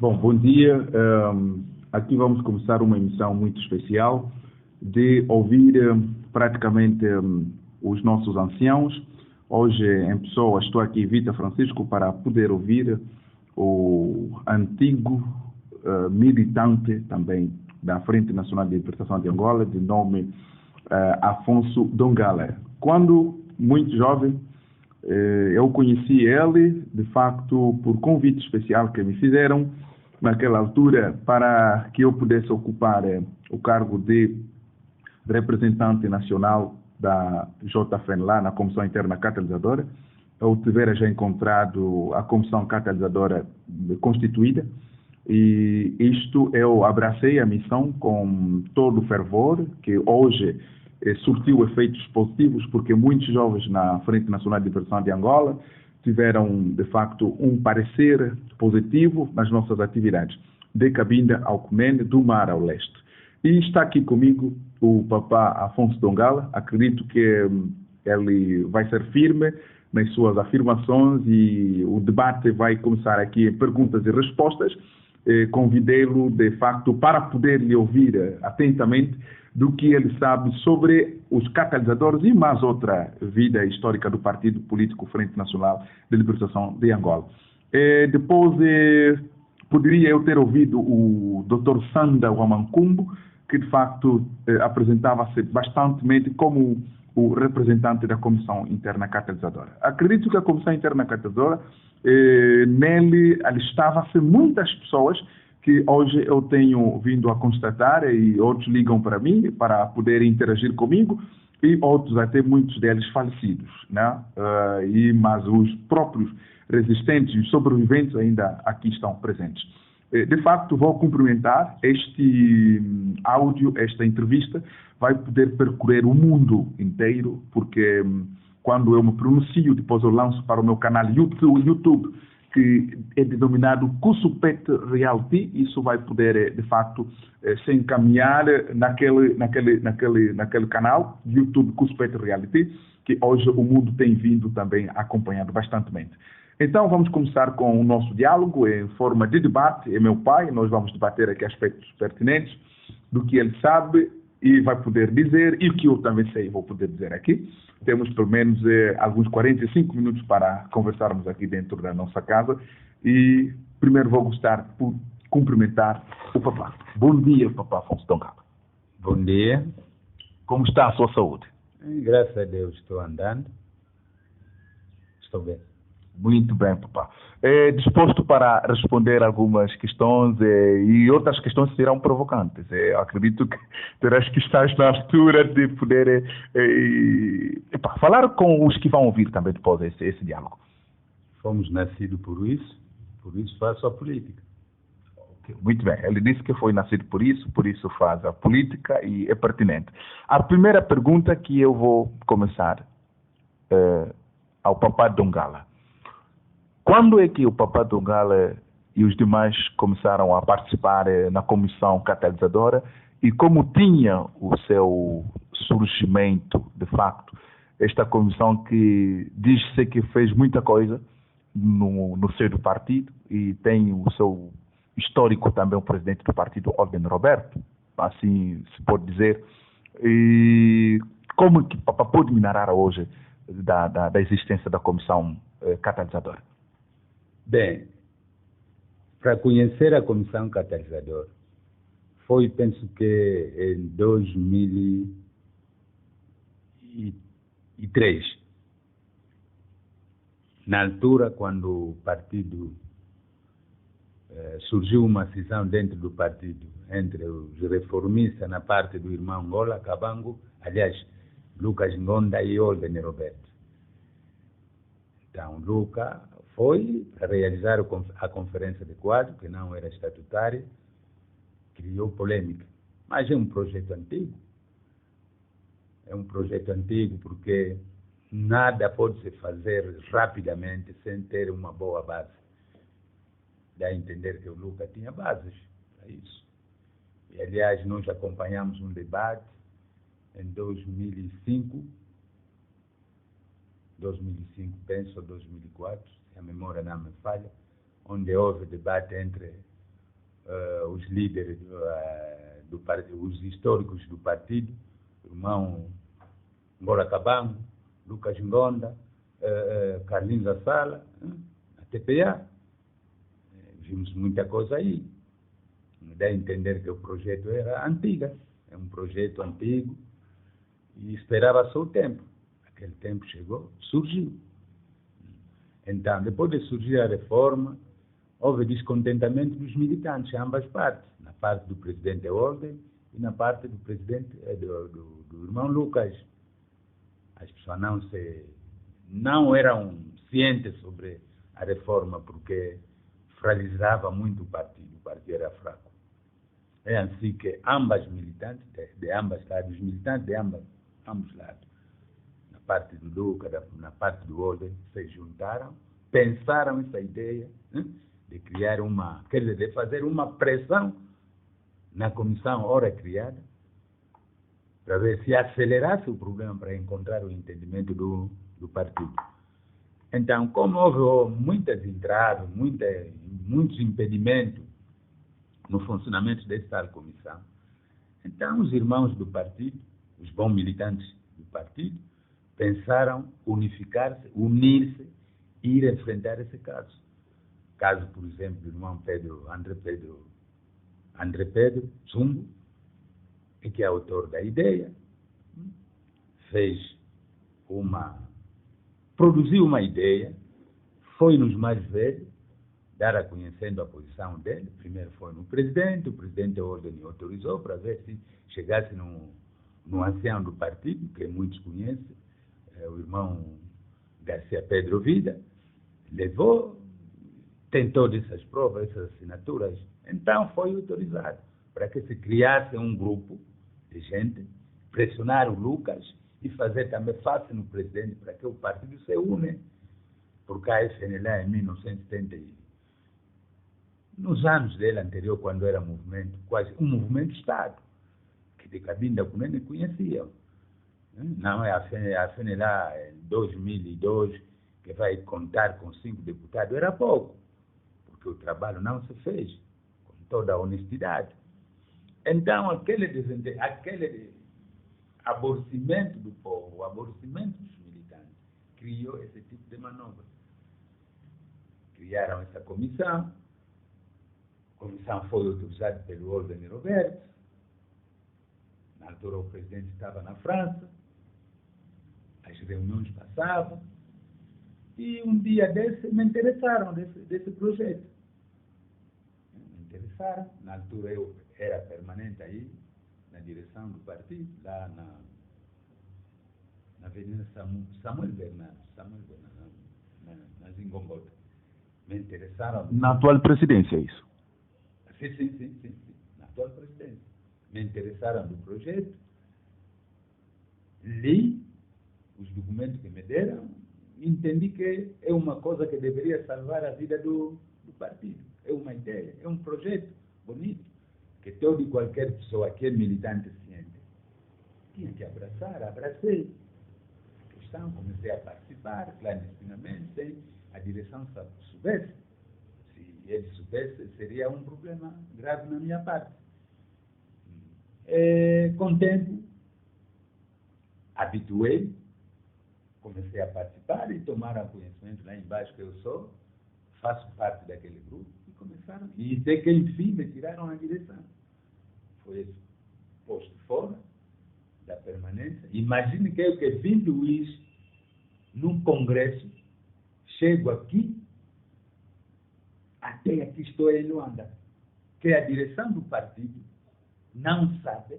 Bom, bom dia. Aqui vamos começar uma emissão muito especial de ouvir praticamente os nossos anciãos. Hoje, em pessoa, estou aqui, Vitor Francisco, para poder ouvir o antigo militante também da Frente Nacional de Libertação de Angola, de nome Afonso Dongala. Quando muito jovem, eu conheci ele, de facto, por convite especial que me fizeram naquela altura para que eu pudesse ocupar o cargo de representante nacional da JFN lá na Comissão Interna Catalisadora. Eu tivera já encontrado a Comissão Catalisadora constituída e isto eu abracei a missão com todo o fervor, que hoje surtiu efeitos positivos, porque muitos jovens na Frente Nacional de Libertação de Angola tiveram, de facto, um parecer positivo nas nossas atividades, de Cabinda ao Comene, do mar ao leste. E está aqui comigo o papá Afonso Dongala. Acredito que ele vai ser firme nas suas afirmações e o debate vai começar aqui em perguntas e respostas. Convidei-lo, de facto, para poder lhe ouvir atentamente do que ele sabe sobre os catalisadores e mais outra vida histórica do Partido Político Frente Nacional de Libertação de Angola. Depois, poderia eu ter ouvido o Dr. Sanda Wamancumbo, que de facto apresentava-se bastantemente como o representante da Comissão Interna Catalisadora. Acredito que a Comissão Interna Catalisadora, nele alistavam-se muitas pessoas que hoje eu tenho vindo a constatar e outros ligam para mim para poderem interagir comigo e outros até muitos deles falecidos, né? Mas os próprios resistentes e sobreviventes ainda aqui estão presentes. De facto, vou cumprimentar este áudio, esta entrevista vai poder percorrer o mundo inteiro, porque quando eu me pronuncio, depois eu lanço para o meu canal YouTube, que é denominado Cusupet Reality. Isso vai poder, de facto, se encaminhar naquele canal YouTube Cusupet Reality, que hoje o mundo tem vindo também acompanhando bastantemente. Então, vamos começar com o nosso diálogo em forma de debate. É meu pai, nós vamos debater aqui aspectos pertinentes do que ele sabe e vai poder dizer, e o que eu também sei vou poder dizer aqui. Temos pelo menos alguns 45 minutos para conversarmos aqui dentro da nossa casa. E primeiro vou gostar por cumprimentar o papá. Bom dia, papá Afonso Dongala. Bom dia. Como está a sua saúde? Graças a Deus estou andando. Estou bem. Muito bem, papá. Disposto para responder algumas questões e outras questões serão provocantes. Acredito que terás que estar na altura de poder falar com os que vão ouvir também depois esse diálogo. Fomos nascidos por isso faço a política. Muito bem, ele disse que foi nascido por isso faz a política e é pertinente. A primeira pergunta que eu vou começar ao papá Dongala. Quando é que o papá Dongala e os demais começaram a participar na comissão catalisadora e como tinha o seu surgimento, de facto, esta comissão que diz-se que fez muita coisa no seio do partido e tem o seu histórico também o presidente do partido, Orden Roberto, assim se pode dizer. E como que o papá pode me narrar hoje da existência da comissão catalisadora? Bem, para conhecer a Comissão Catalisadora, foi, penso que em 2003, na altura, quando o partido surgiu uma cisão dentro do partido entre os reformistas na parte do irmão Ngola Kabango, aliás, Lucas Ngonda e Orden Roberto. Então, Lucas foi para realizar a conferência de quadro, que não era estatutária, criou polêmica. Mas é um projeto antigo. É um projeto antigo porque nada pode se fazer rapidamente sem ter uma boa base. Dá a entender que o Lucas tinha bases para isso. E, aliás, nós acompanhamos um debate em 2005, penso, 2004, se a memória não me falha, onde houve debate entre os líderes do partido, os históricos do partido, o irmão Ngora Kabango, Lucas Ngonda, Carlinhos Assala, a TPA. Vimos muita coisa aí. Dá a entender que o projeto era antigo, é um projeto antigo e esperava só o tempo. Aquele tempo chegou, surgiu. Então, depois de surgir a reforma, houve descontentamento dos militantes, ambas partes, na parte do presidente Holden e na parte do presidente do irmão Lucas. As pessoas não eram cientes sobre a reforma porque fragilizava muito o partido era fraco. É assim que ambas militantes, de ambas lados, os militantes de ambos lados, na parte do Lucas, na parte do Holden, se juntaram, pensaram essa ideia de criar de fazer uma pressão na comissão ora criada, para ver se acelerasse o problema para encontrar o entendimento do partido. Então, como houve muitas entraves, muitos impedimentos no funcionamento dessa tal comissão, então os irmãos do partido, os bons militantes do partido, pensaram unificar-se, unir-se e ir enfrentar esse caso. Caso, por exemplo, do irmão André Pedro Zumbo, que é autor da ideia, produziu uma ideia, foi nos mais velhos, dar a conhecendo a posição dele. Primeiro foi no presidente, o presidente Holden autorizou para ver se chegasse no ancião do partido, que muitos conhecem, o irmão Garcia Pedro Vida, levou, tentou essas provas, essas assinaturas, então foi autorizado para que se criasse um grupo de gente, pressionar o Lucas e fazer também fácil no presidente para que o partido se une, porque a FNLA em 1970, nos anos dele anterior, quando era movimento, quase um movimento Estado, que de Cabinda com nem conheciam. Não é a FNLA em 2002, que vai contar com 5 deputados, era pouco, porque o trabalho não se fez, com toda a honestidade. Então, aquele aborrecimento do povo, o aborrecimento dos militantes, criou esse tipo de manobra. Criaram essa comissão. A comissão foi autorizada pelo Holden Roberto. Na altura, o presidente estava na França. As reuniões passavam. E um dia desse, me interessaram desse projeto. Me interessaram. Na altura, eu era permanente aí, na direção do partido, lá na Avenida Samuel Bernardo, na Zingombota. Me interessaram. Na atual presidência, é isso? Sim. Na atual presidência. Me interessaram do projeto, li os documentos que me deram, entendi que é uma coisa que deveria salvar a vida do partido. É uma ideia, é um projeto bonito, que toda e qualquer pessoa que é militante ciente tinha que abraçar. Abracei a questão, comecei a participar clandestinamente, sem a direção soubesse. Se ele soubesse, seria um problema grave na minha parte. Com o tempo, habituei, comecei a participar e tomaram conhecimento lá embaixo que eu faço parte daquele grupo, e começaram, e até que enfim me tiraram a direção. Foi posto fora da permanência. Imagine que eu que vim do Luís num congresso, chego aqui, até aqui estou em Luanda, que a direção do partido não sabe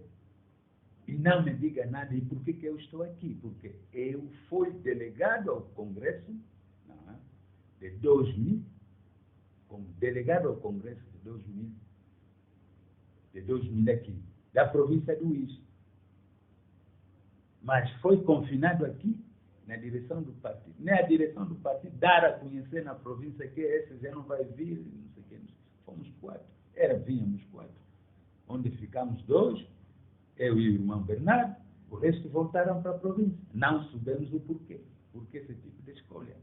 e não me diga nada. E por que eu estou aqui? Porque eu fui delegado ao Congresso de 2000, como delegado ao Congresso de 2000 aqui, da província do Luís. Mas foi confinado aqui, na direção do partido. Nem a direção do partido dar a conhecer na província que esse já não vai vir, não sei o que. Fomos 4. Vínhamos 4. Onde ficamos 2, eu e o irmão Bernardo, o resto voltaram para a província. Não soubemos o porquê. Por que esse tipo de escolha?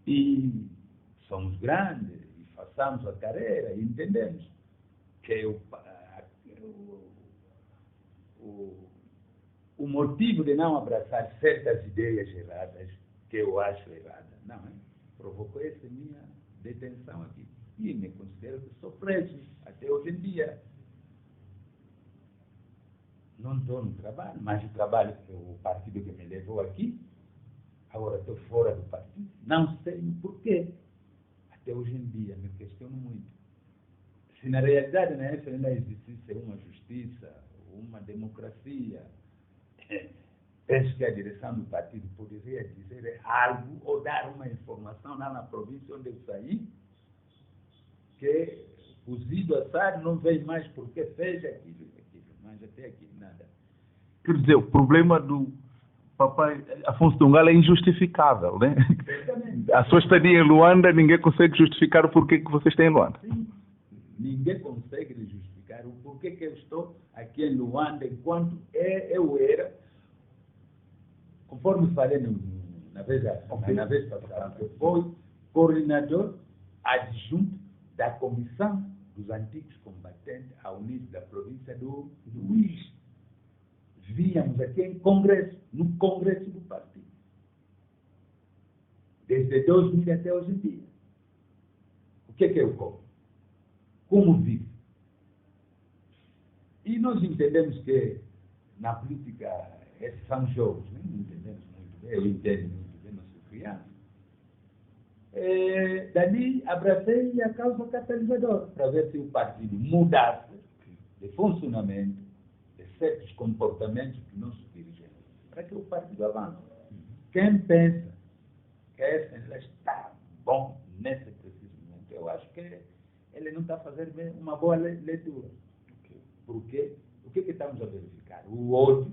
E somos grandes, e façamos a carreira, e entendemos. que é o motivo de não abraçar certas ideias erradas, que eu acho erradas. Não, hein? Provocou essa minha detenção aqui. E me considero que sou preso até hoje em dia. Não estou no trabalho, mas o trabalho, o partido que me levou aqui, agora estou fora do partido. Não sei o porquê. Até hoje em dia me questiono muito. Se na realidade na FNL existisse uma justiça, uma democracia, penso que a direção do partido poderia dizer algo ou dar uma informação lá na província onde eu saí, que o Zido Assad não veio mais porque fez aquilo, mas até aqui nada. Quer dizer, o problema do papai Afonso Tungala é injustificável, né? Certamente. A sua estadia em Luanda, ninguém consegue justificar o porquê que vocês têm em Luanda. Sim. Ninguém consegue justificar o porquê que eu estou aqui em Luanda, enquanto eu era, conforme falei na vez passada, eu fui coordenador adjunto da Comissão dos Antigos Combatentes ao nível da província do Luís. Víamos aqui em Congresso, no Congresso do Partido. Desde 2000 até hoje em dia. O que é que eu como? Como vivo? E nós entendemos que na política esses são jogos, né? Não entendemos muito bem, eu entendo muito bem, não sou criança. Dali abracei a causa catalisadora para ver se o partido mudasse de funcionamento, de certos comportamentos dos nossos dirigentes, para que o partido avance. Quem pensa que a FNL está bom nesse preciso momento, eu acho que ele não está fazendo uma boa leitura. Porque o que estamos a verificar? O ódio,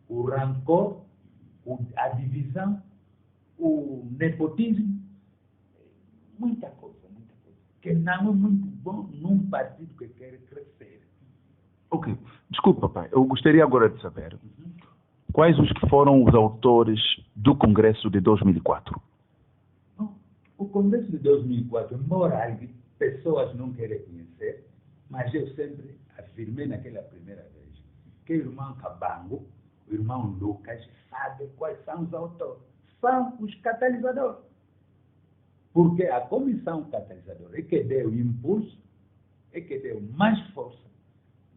o rancor, a divisão, o nepotismo, muita coisa, que não é muito bom num partido que quer crescer. Ok. Desculpe, papai. Eu gostaria agora de saber quais os que foram os autores do Congresso de 2004. O Congresso de 2004, embora pessoas não queiram conhecer, mas eu sempre afirmei naquela primeira vez que o irmão Cabango, o irmão Lucas, sabem quais são os autores. São os catalisadores. Porque a comissão catalisadora é que deu impulso, é que deu mais força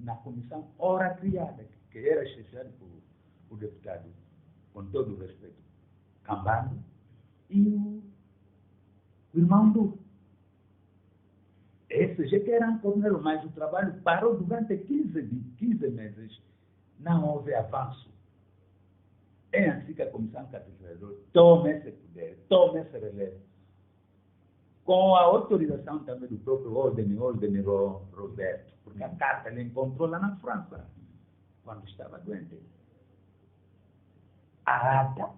na comissão ora criada, que era chefiada por deputado, com todo o respeito, Cabango, e o irmão Duque. Esses já que eram coordenadores, mas o trabalho parou durante 15 meses. Não houve avanço. É assim que a comissão catalisadora toma esse poder, toma esse relevo. Com a autorização também do próprio Ordem Roberto, porque a carta ele encontrou lá na França, quando estava doente. A ata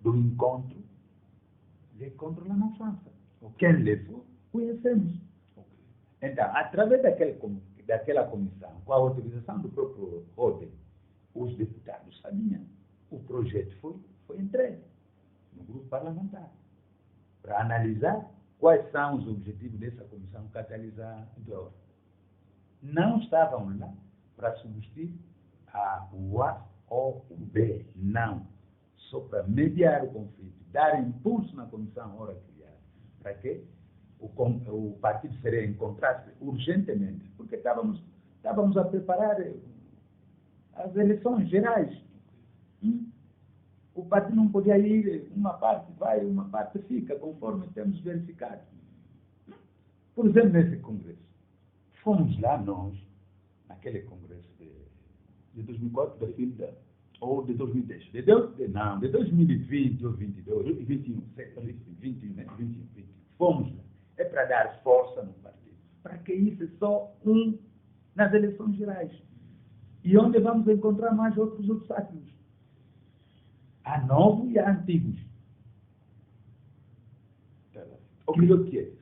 do encontro, ele encontrou lá na França. Quem levou, conhecemos. Então, através daquela comissão, com a autorização do próprio Ordem, os deputados sabiam. O projeto foi entregue no grupo parlamentar para analisar quais são os objetivos dessa comissão catalisadora. Não estavam lá para substituir o A ou o B, não. Só para mediar o conflito, dar impulso na comissão ora criada, para que o partido se reencontrasse urgentemente, porque estávamos a preparar as eleições gerais. O partido não podia ir, uma parte vai, uma parte fica, conforme temos verificado. Por exemplo, nesse congresso, fomos lá nós, naquele congresso de 2004, ou de 2010? De 2020 ou 22, 21, 21, né? 21. Fomos lá. É para dar força no partido, para que isso é só nas eleições gerais. E onde vamos encontrar mais outros obstáculos. Há novos e há antigos. O que é?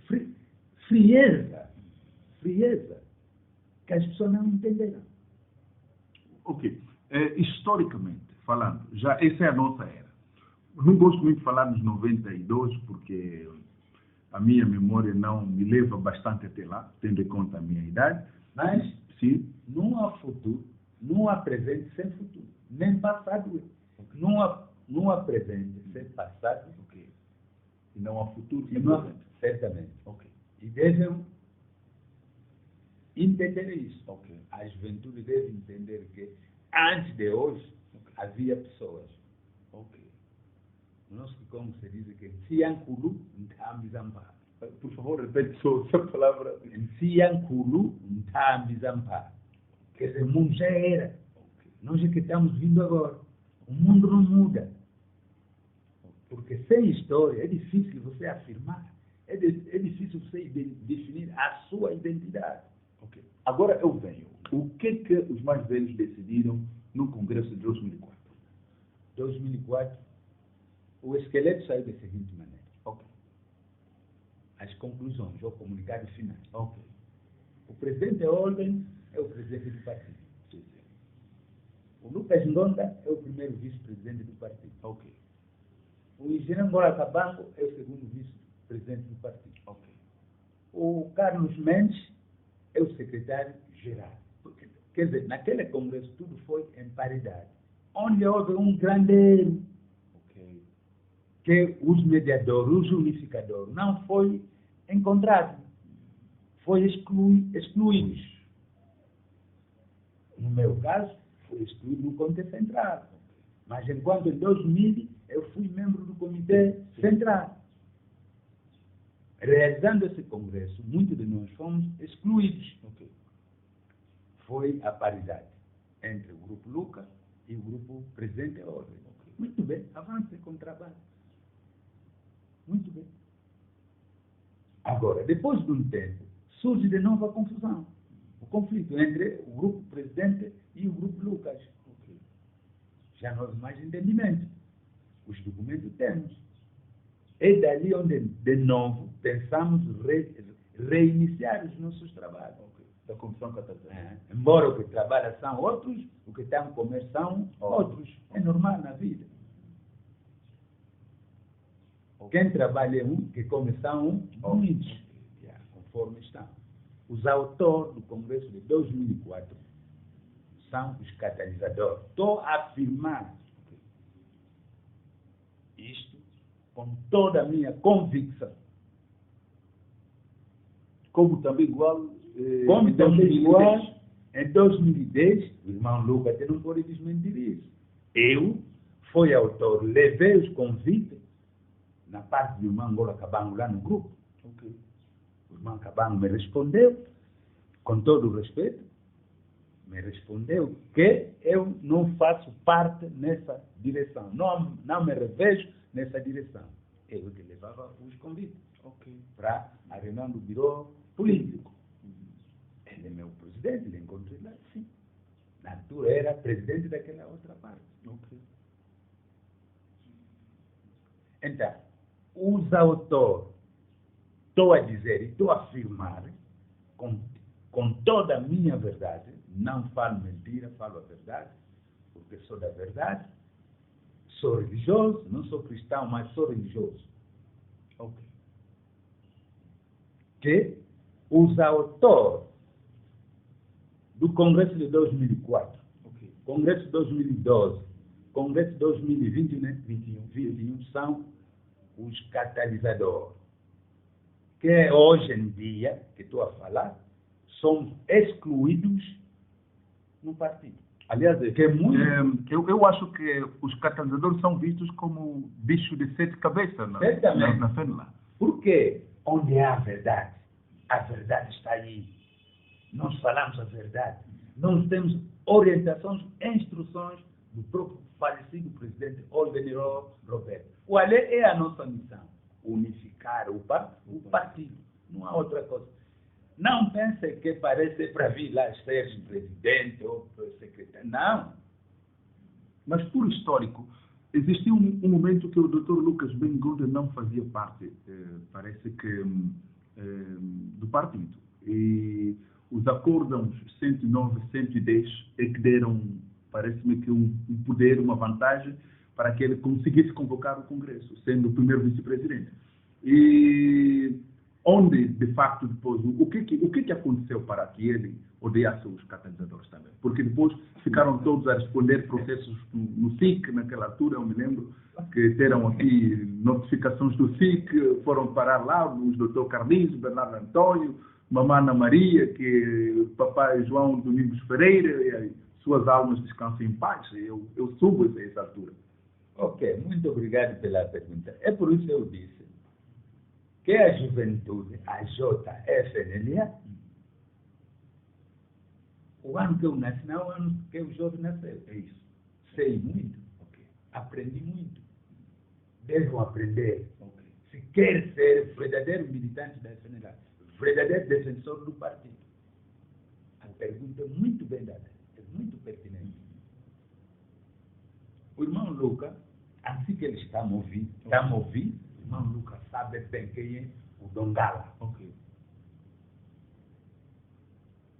Frieza. Que as pessoas não entenderam. Ok. Historicamente falando, já essa é a nossa era. Não gosto muito de falar nos 92, porque a minha memória não me leva bastante até lá, tendo em conta a minha idade. Mas Sim. não há futuro, não há presente sem futuro, nem passado. Não há presente sem passado. Ok. E não há futuro E sem não há, presente. certamente. Ok. E devem entender isso. Ok. A juventude deve entender que antes de hoje havia pessoas. Ok. Não sei como se diz que Siankulu Ntambizampá. Por favor, repete só essa palavra. Siankulu Ntambizampá. Quer dizer, o mundo já era. Nós é que estamos vindo agora. O mundo não muda. Porque sem história é difícil você afirmar. É difícil você definir a sua identidade. Ok. Agora eu venho. O que é que os mais velhos decidiram no Congresso de 2004? 2004, o esqueleto saiu da seguinte maneira. Ok. As conclusões, o comunicado final. Ok. O presidente Olden é o presidente do partido. Sim, sim. O Lucas Ndonda é o primeiro vice-presidente do partido. Ok. O engenheiro Angola Cabango é o segundo vice-presidente do partido. Ok. O Carlos Mendes é o secretário-geral. Quer dizer, naquele congresso tudo foi em paridade. Onde houve um grande erro, Ok. que os mediadores, os unificadores, não foi encontrado. Foi excluídos. No meu caso, foi excluído no Comitê Central. Mas enquanto em 2000 eu fui membro do Comitê Central. Realizando esse congresso, muitos de nós fomos excluídos. Ok. Foi a paridade entre o Grupo Luca e o Grupo Presidente Ordem. Ok. Muito bem, avance com o trabalho. Muito bem. Agora, depois de um tempo, surge de novo a confusão. O conflito entre o Grupo Presidente e o Grupo Lucas. Ok. Já não houve mais entendimento. Os documentos temos. É dali onde, de novo, pensamos reiniciar os nossos trabalhos. Ok. Da Comissão Catarinense. Embora o que trabalha são outros, o que estão a comer são outros. É normal na vida. Quem trabalha é um, que come são muitos. Conforme estão. Os autores do Congresso de 2004 são os catalisadores. Estou a afirmar isto com toda a minha convicção. Como também igual. Como também igual, em 2010, o irmão Lucas não pode desmentir isso. Eu fui autor, levei os convites na parte do irmão Angola Cabango lá no grupo. Ok. O irmão Cabango me respondeu, com todo o respeito, me respondeu que eu não faço parte nessa direção. Não me revejo nessa direção. Eu que levava os convites para a reunião do Biro Político. Ele é meu presidente, ele encontrei lá, sim. Na altura era presidente daquela outra parte. Ok. Então, os autores, estou a dizer e estou a afirmar, com toda a minha verdade, não falo mentira, falo a verdade, porque sou da verdade, sou religioso, não sou cristão, mas sou religioso. Ok. Que os autores do Congresso de 2004, Ok. Congresso de 2012, Congresso de 2021 são os catalisadores. Que hoje em dia, que estou a falar, somos excluídos no partido. Aliás, Que é muito... eu acho que os catalisadores são vistos como bicho de 7 cabeças na fênula. Por quê? Onde há a verdade está aí. Nós falamos a verdade. Nós temos orientações, instruções do próprio falecido presidente Oldeniro Roberto. Qual é a nossa missão? Unificar o partido. Não há outra coisa. Não pense que parece para vir lá ser presidente ou secretário. Não. Mas, por histórico, existiu um momento que o Dr. Lucas Benguda não fazia parte, parece que, do partido. E os acórdãos 109 e 110 é que deram, parece-me que um poder, uma vantagem para que ele conseguisse convocar o Congresso, sendo o primeiro vice-presidente. E onde, de facto, depois, o que aconteceu para que ele odiasse os catalisadores também? Porque depois ficaram todos a responder processos no SIC, naquela altura, eu me lembro, que teram aqui notificações do SIC, foram parar lá, os Dr. Carlinhos, Bernardo Antônio, Mamã Ana Maria, que papai João Domingos Ferreira, e suas almas descansem em paz. Eu subo a essa altura. Ok, muito obrigado pela pergunta. É por isso que eu disse que a juventude, a JFNLA, o ano que eu nasci não é o ano que o jovem nasceu. É isso. Sei muito, Ok. aprendi muito. Devo aprender. Ok. Se quer ser verdadeiro militante da FNLA, verdadeiro defensor do partido. A pergunta é muito bem dada, é muito pertinente. O irmão Lucas, assim que ele está a me ouvir, o irmão Lucas sabe bem quem é o Dongala. Ok.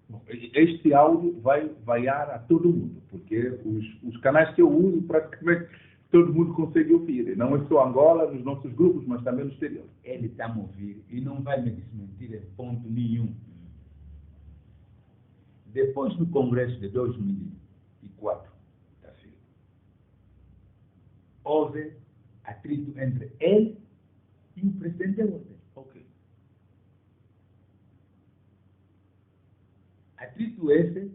Bom, este áudio vai vaiar a todo mundo, porque os canais que eu uso, praticamente todo mundo consegue ouvir. Não é só Angola, nos nossos grupos, mas também no exterior. Ele está a me ouvir e não vai me desmentir em ponto nenhum. Depois do Congresso de 2004, houve atrito entre ele e o presidente da ordem. Ok. Atrito esse,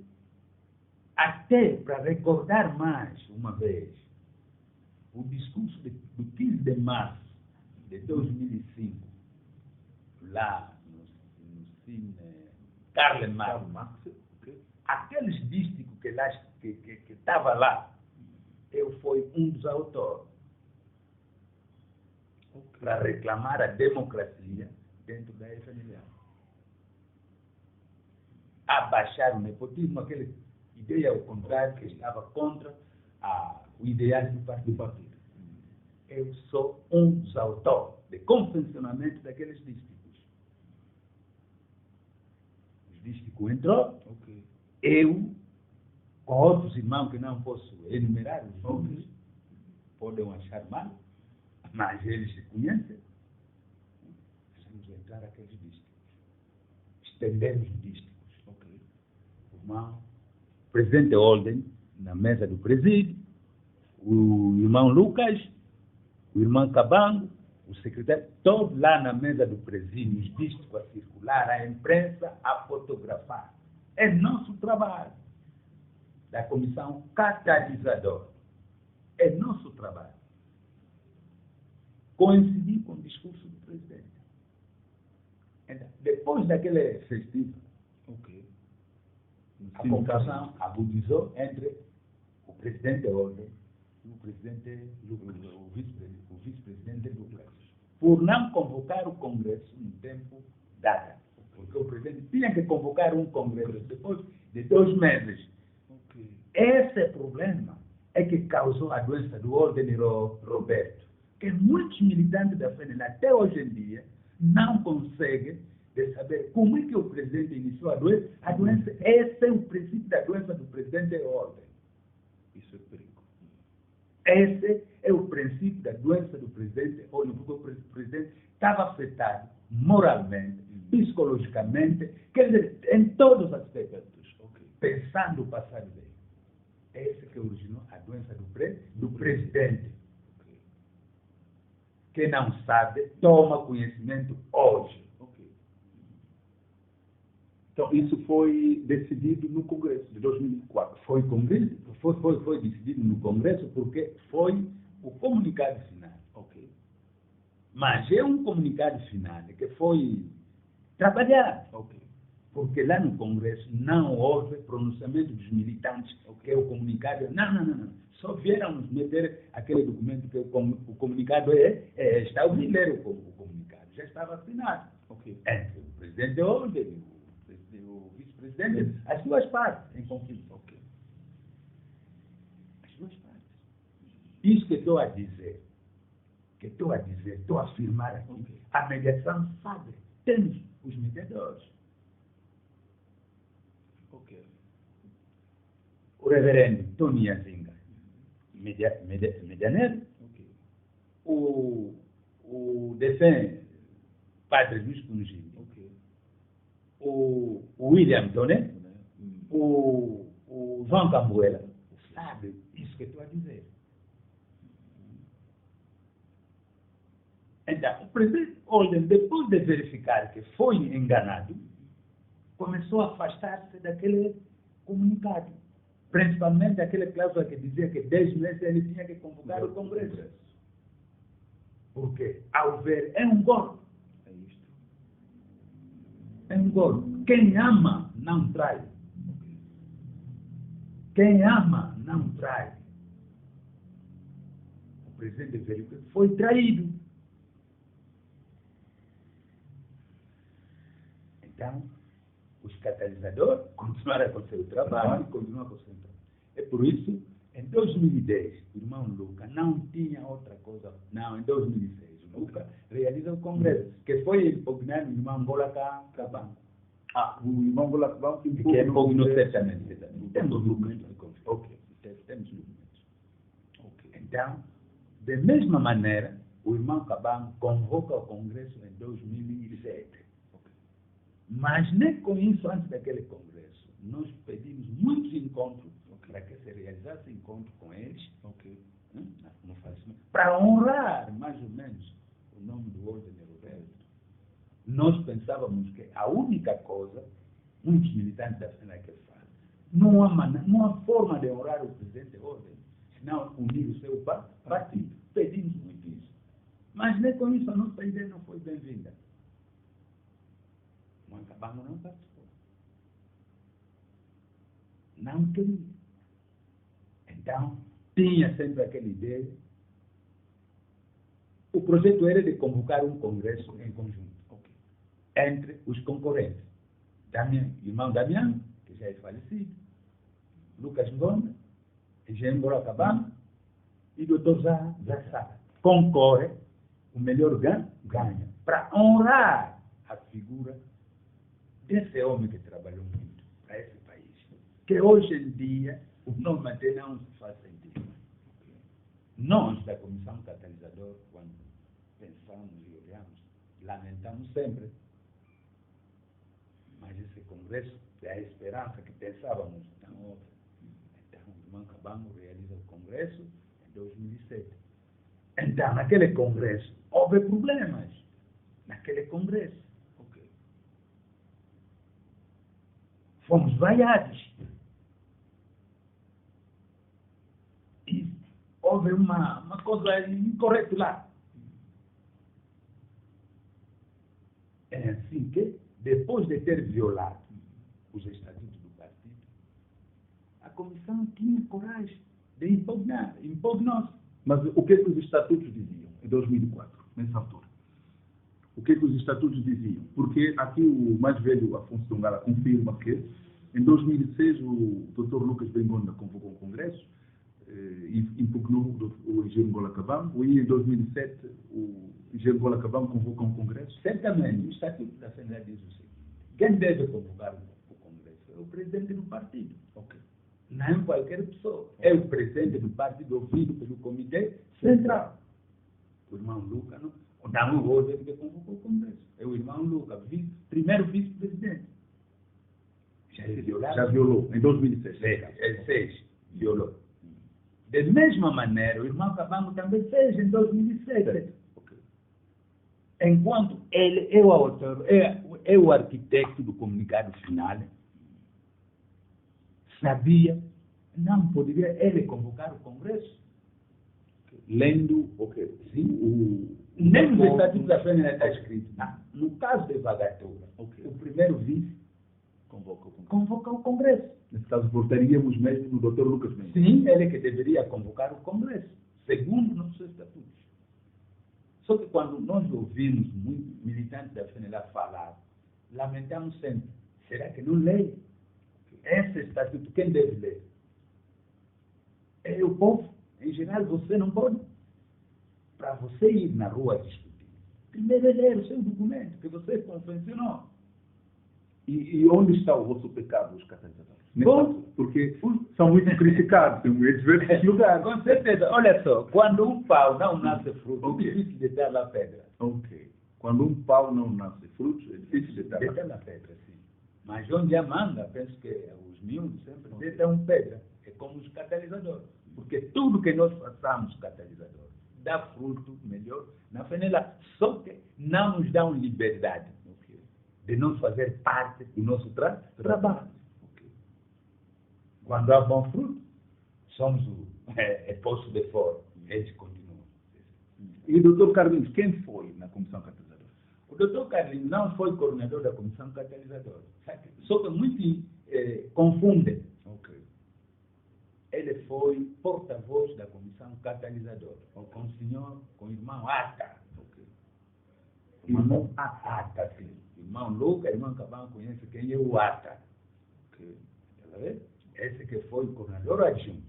até para recordar mais uma vez, o discurso do 15 de março de 2005, lá no Cine Karl Marx, Okay. aqueles dísticos que estava lá, eu fui um dos autores para reclamar a democracia dentro da FNLA. Abaixar o nepotismo, aquela ideia ao contrário que estava contra o ideal do partido. Eu sou um dos autores de confeccionamento daqueles dísticos. Os dísticos entrou, eu, com outros irmãos que não posso enumerar os nomes, podem achar mal, mas eles se conhecem. Fizemos entrar aqueles dísticos. Estendemos os dísticos. O irmão, presidente Holden, na mesa do presídio, o irmão Lucas, o irmão Cabango, o secretário, todos lá na mesa do presídio, os dísticos a circular, a imprensa a fotografar. É nosso trabalho. Da comissão catalisadora. É nosso trabalho. Coincidir com o discurso do presidente. Então, depois daquele festivo, a confusão agudizou entre o presidente da ordem e o presidente, o vice-presidente Lucas, por não convocar o Congresso no tempo dado. Porque o presidente tinha que convocar um Congresso depois de 2 meses. Esse problema é que causou a doença do Ordeniro Roberto, que muitos militantes da FNLA até hoje em dia não conseguem de saber como é que o presidente iniciou a doença. A doença, esse é o princípio da doença do presidente da ordem. Isso é perigo. Esse é o princípio da doença do presidente, porque o presidente estava afetado moralmente, psicologicamente, quer dizer, em todos os aspectos, pensando o passado dele. Esse que originou a doença do presidente. Quem não sabe, toma conhecimento hoje. Então, isso foi decidido no Congresso de 2004. Foi decidido no Congresso porque foi o comunicado final. Mas é um comunicado final que foi trabalhado. Porque lá no Congresso não houve pronunciamento dos militantes, que é o comunicado. Não. Só vieram nos meter aquele documento que o comunicado está a ler o comunicado. Já estava assinado. Entre o presidente da ordem, o vice-presidente, as duas partes em conflito. As duas partes. Isso que estou a dizer, estou a afirmar aqui, a mediação sabe, temos os mediadores. O reverendo Tony Azinga, medianeiro, o Defem Padre Luís Cunginho, o William Doné, o João Cambuela, sabe isso que eu estou a dizer. Então, o presidente Holden, depois de verificar que foi enganado, começou a afastar-se daquele comunicado. Principalmente aquela cláusula que dizia que 10 meses ele tinha que convocar o Congresso. Porque, ao ver, é um golpe. É um golpe. Quem ama, não trai. Quem ama, não trai. O presidente verificou que foi traído. Então, os catalisadores continuaram com o seu trabalho e continuam com o seu trabalho. É por isso, em 2010, o irmão Luca não tinha outra coisa. Não, em 2006, o Luca realiza o Congresso, que foi impugnar o irmão Angola Cabanco. O irmão Angola Cabanco Que impugnou certamente. Temos documentos de conflito. Ok. Temos documentos. Então, da mesma maneira, o irmão Cabanco convoca o Congresso em 2007. Mas nem com isso, antes daquele congresso, nós pedimos muitos encontros para que se realizasse encontro com eles, para honrar, mais ou menos, o nome do Ordem Roberto. Nós pensávamos que a única coisa, muitos militantes da FENAC fazem, não há forma de honrar o presidente Ordem, senão unir o seu partido. Pedimos muito isso. Mas nem com isso a nossa ideia não foi bem-vinda. Cabanco não participou. Não queria. Então, tinha sempre aquela ideia. O projeto era de convocar um congresso em conjunto, entre os concorrentes. Irmão Damião, que já é falecido, Lucas Ngonda, Engenheiro Angola Cabanco e Dr. Zassara. Concorre, o melhor ganha, para honrar a figura desse homem que trabalhou muito para esse país, que hoje em dia o nome dele não se faz sentido. Nós, da Comissão Catalisador, quando pensamos e olhamos, lamentamos sempre, mas esse congresso é a esperança que pensávamos não houve. Então, o irmão Cabanco realiza o congresso em 2007. Então, naquele congresso, houve problemas. Naquele congresso. Fomos vaiados. E houve uma coisa incorreta lá. É assim que, depois de ter violado os estatutos do partido, a comissão tinha coragem de impugnar. Mas o que é que os estatutos diziam em 2004, nessa altura? O que é que os estatutos diziam? Porque aqui o mais velho Afonso Tongala confirma que em 2006 o Dr. Lucas Bengonda convocou um congresso e impugnou o Engenheiro Angola Cabanco, e em 2007 o Engenheiro Angola Cabanco convocou um congresso. Certamente, o estatuto da Assembleia diz o seguinte: quem deve convocar o congresso é o presidente do partido. Não é qualquer pessoa. É o presidente do partido ouvido pelo Comitê Central. O irmão Lucas não houve ele que convocou o Congresso. É o irmão Lucas, primeiro vice-presidente. Já violou, em 2006. Violou. Da mesma maneira, o irmão Cabanco também fez em 2007. Enquanto ele é o autor, é o arquiteto do comunicado final, sabia, não poderia ele convocar o Congresso. Lendo nem no Estatuto da FENAC está escrito. No caso de vagatura, o primeiro vice convoca o Congresso. Nesse caso, votaríamos mesmo no Dr. Lucas Mendes. Sim, ele que deveria convocar o Congresso, segundo nossos estatutos. Só que quando nós ouvimos muitos militantes da FENAC falar, lamentamos sempre, será que não leem? Esse estatuto, quem deve ler? É o povo. Em geral, você não pode. Para você ir na rua discutir, primeiro é ler o seu documento, que você convencionou. E onde está o vosso pecado, os catalisadores? Bom, porque são muito criticados em diversos lugares. Com certeza. Olha só, quando um pau não nasce fruto, é difícil de dar lá pedra. Quando um pau não nasce frutos, é difícil de Deita na pedra, sim. Mas onde há manga, penso que os miúdos sempre deitam pedra. É como os catalisadores. Porque tudo que nós façamos catalisador dá fruto melhor na FENELAR. Só que não nos dão liberdade de não fazer parte do nosso trabalho. Quando há bom fruto, somos o posto de fora. Eles continuam. E o doutor Carlinhos, quem foi na comissão catalisadora? O doutor Carlinhos não foi coordenador da comissão catalisadora. Só que muito confundem. Ele foi porta-voz da comissão catalisadora. Com o senhor, com o irmão Ata. Irmão Ata, sim. Irmão Lucas, irmão Cabão conhece quem é o Ata. Esse que foi o coordenador adjunto.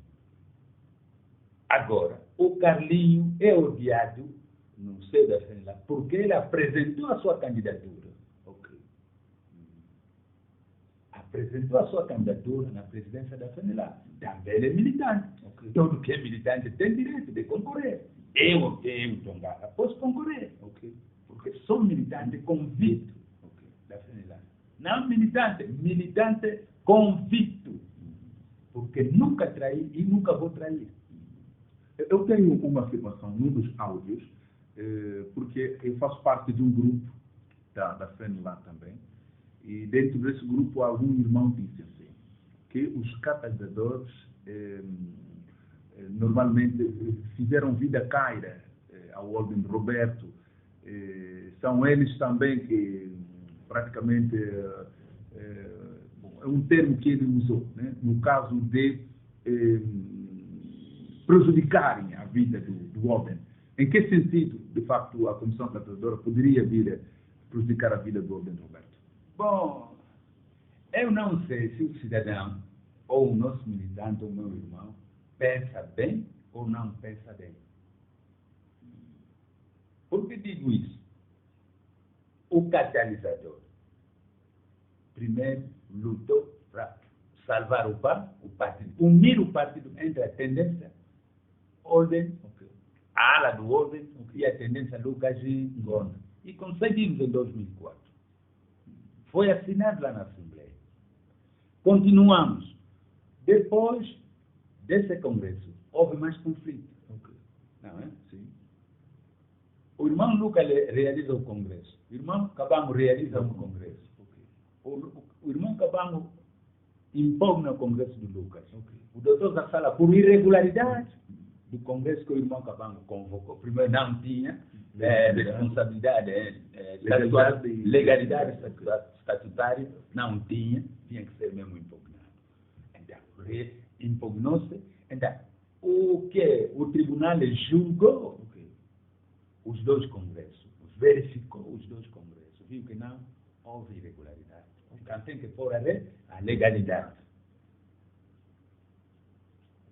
Agora, o Carlinho é odiado no seio da FENELAR porque ele apresentou a sua candidatura. Apresentou a sua candidatura na presidência da FENELAR. Também ele é militante. Todo que é militante tem direito de concorrer. Eu, Tongaga, posso concorrer. Porque sou militante convicto da FENELAR. Não militante convicto. Porque nunca traí e nunca vou trair. Eu tenho uma afirmação num dos áudios, porque eu faço parte de um grupo da FENELAR também, e dentro desse grupo algum irmão disse assim, que os catalisadores normalmente fizeram vida caira ao Ordem de Roberto, são eles também que praticamente, é um termo que ele usou, né? No caso de prejudicarem a vida do Ordem. Em que sentido, de facto, a Comissão Catalisadora poderia vir a prejudicar a vida do Ordem de Roberto? Bom, eu não sei se o cidadão, ou o nosso militante, ou o meu irmão, pensa bem ou não pensa bem. Por que digo isso? O catalisador, primeiro, lutou para salvar o partido, unir o partido entre a tendência Ordem, a ala do Ordem e a tendência Lucas e Gonda. E conseguimos em 2004. Foi assinado lá na Assembleia. Continuamos. Depois desse congresso, houve mais conflito. Não é? Sim. O irmão Lucas realiza o congresso. O irmão Cabamo realiza o congresso. O irmão Cabamo impugna o congresso do Lucas. O doutor Zassala, por irregularidade do congresso que o irmão Cabamo convocou. Primeiro, não tinha responsabilidade, legalidade estatutária, não tinha que ser mesmo impugnado. Então, impugnou-se. Então, o que o tribunal julgou os dois congressos, verificou os dois congressos, viu que não houve irregularidade. Então, tem que pôr a legalidade.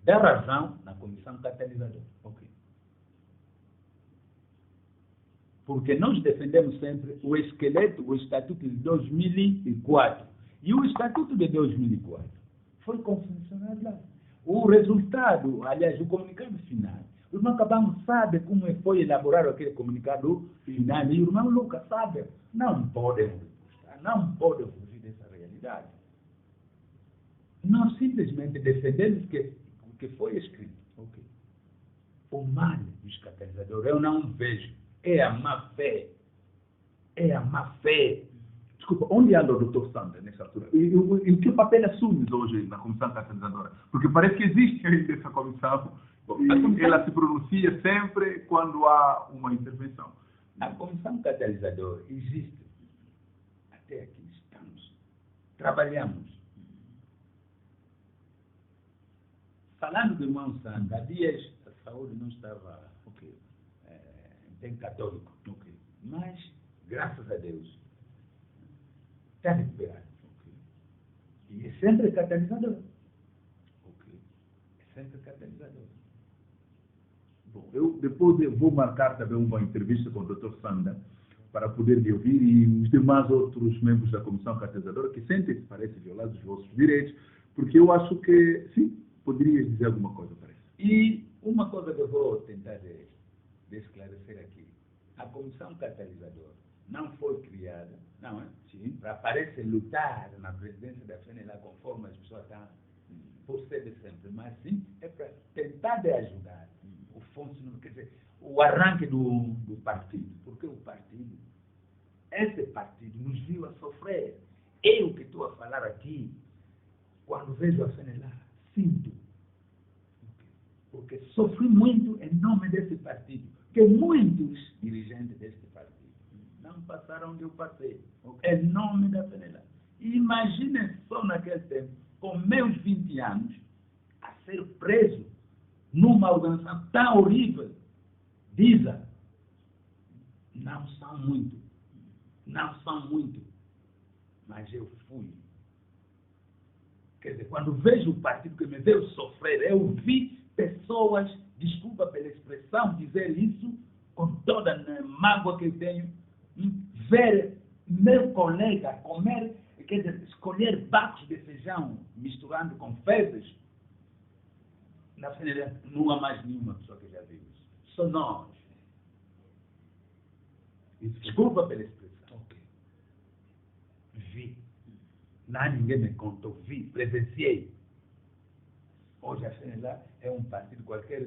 Dá razão na comissão catalisadora. Porque nós defendemos sempre o esqueleto, o Estatuto de 2004. E o Estatuto de 2004 foi confeccionado lá. O resultado, aliás, o comunicado final, o irmão Cabamo sabe como foi elaborado aquele comunicado final, e o irmão Lucas sabe. Não podem fugir dessa realidade. Nós simplesmente defendemos o que foi escrito. O mal dos catalisadores, eu não vejo. É a má fé. Desculpa, onde anda o Dr. Sander nessa altura? E que papel assumes hoje na Comissão Catalisadora? Porque parece que existe ainda essa comissão. Ela se pronuncia sempre quando há uma intervenção. A Comissão Catalisadora existe. Até aqui estamos. Trabalhamos. Falando do irmão Sander, há dias a saúde não estava bem católico. Mas, graças a Deus, está recuperado. E é sempre catalisador. É sempre catalisador. Bom, depois eu vou marcar também uma entrevista com o Dr. Sander para poder lhe ouvir e os demais outros membros da Comissão Catalisadora que sentem-se, parece, violados os vossos direitos, porque eu acho que, sim, poderias dizer alguma coisa, parece. E uma coisa que eu vou tentar de esclarecer aqui. A Comissão Catalisadora não foi criada, não é? Para parecer lutar na presidência da FNLA conforme as pessoas estão por ser sempre, mas sim é para tentar de ajudar o funcionamento, quer dizer, o arranque do partido, porque o partido, esse partido nos viu a sofrer. Eu que estou a falar aqui, quando vejo a FNLA, sinto, porque sofri muito em nome desse partido, que muitos dirigentes deste partido não passaram onde eu passei, em nome da FNLA. E imaginem só naquele tempo, com meus 20 anos, a ser preso numa organização tão horrível. Dizem, não são muito, mas eu fui. Quer dizer, quando vejo o partido que me veio sofrer, eu vi pessoas, desculpa pela expressão, dizer isso, com toda a mágoa que eu tenho, ver meu colega comer, quer dizer, escolher bacos de feijão misturando com fezes, na FNLA não há mais nenhuma pessoa que já viu isso. Só nós. Desculpa pela expressão. Vi. Lá ninguém me contou, vi, presenciei. Hoje a FNLA é um partido qualquer,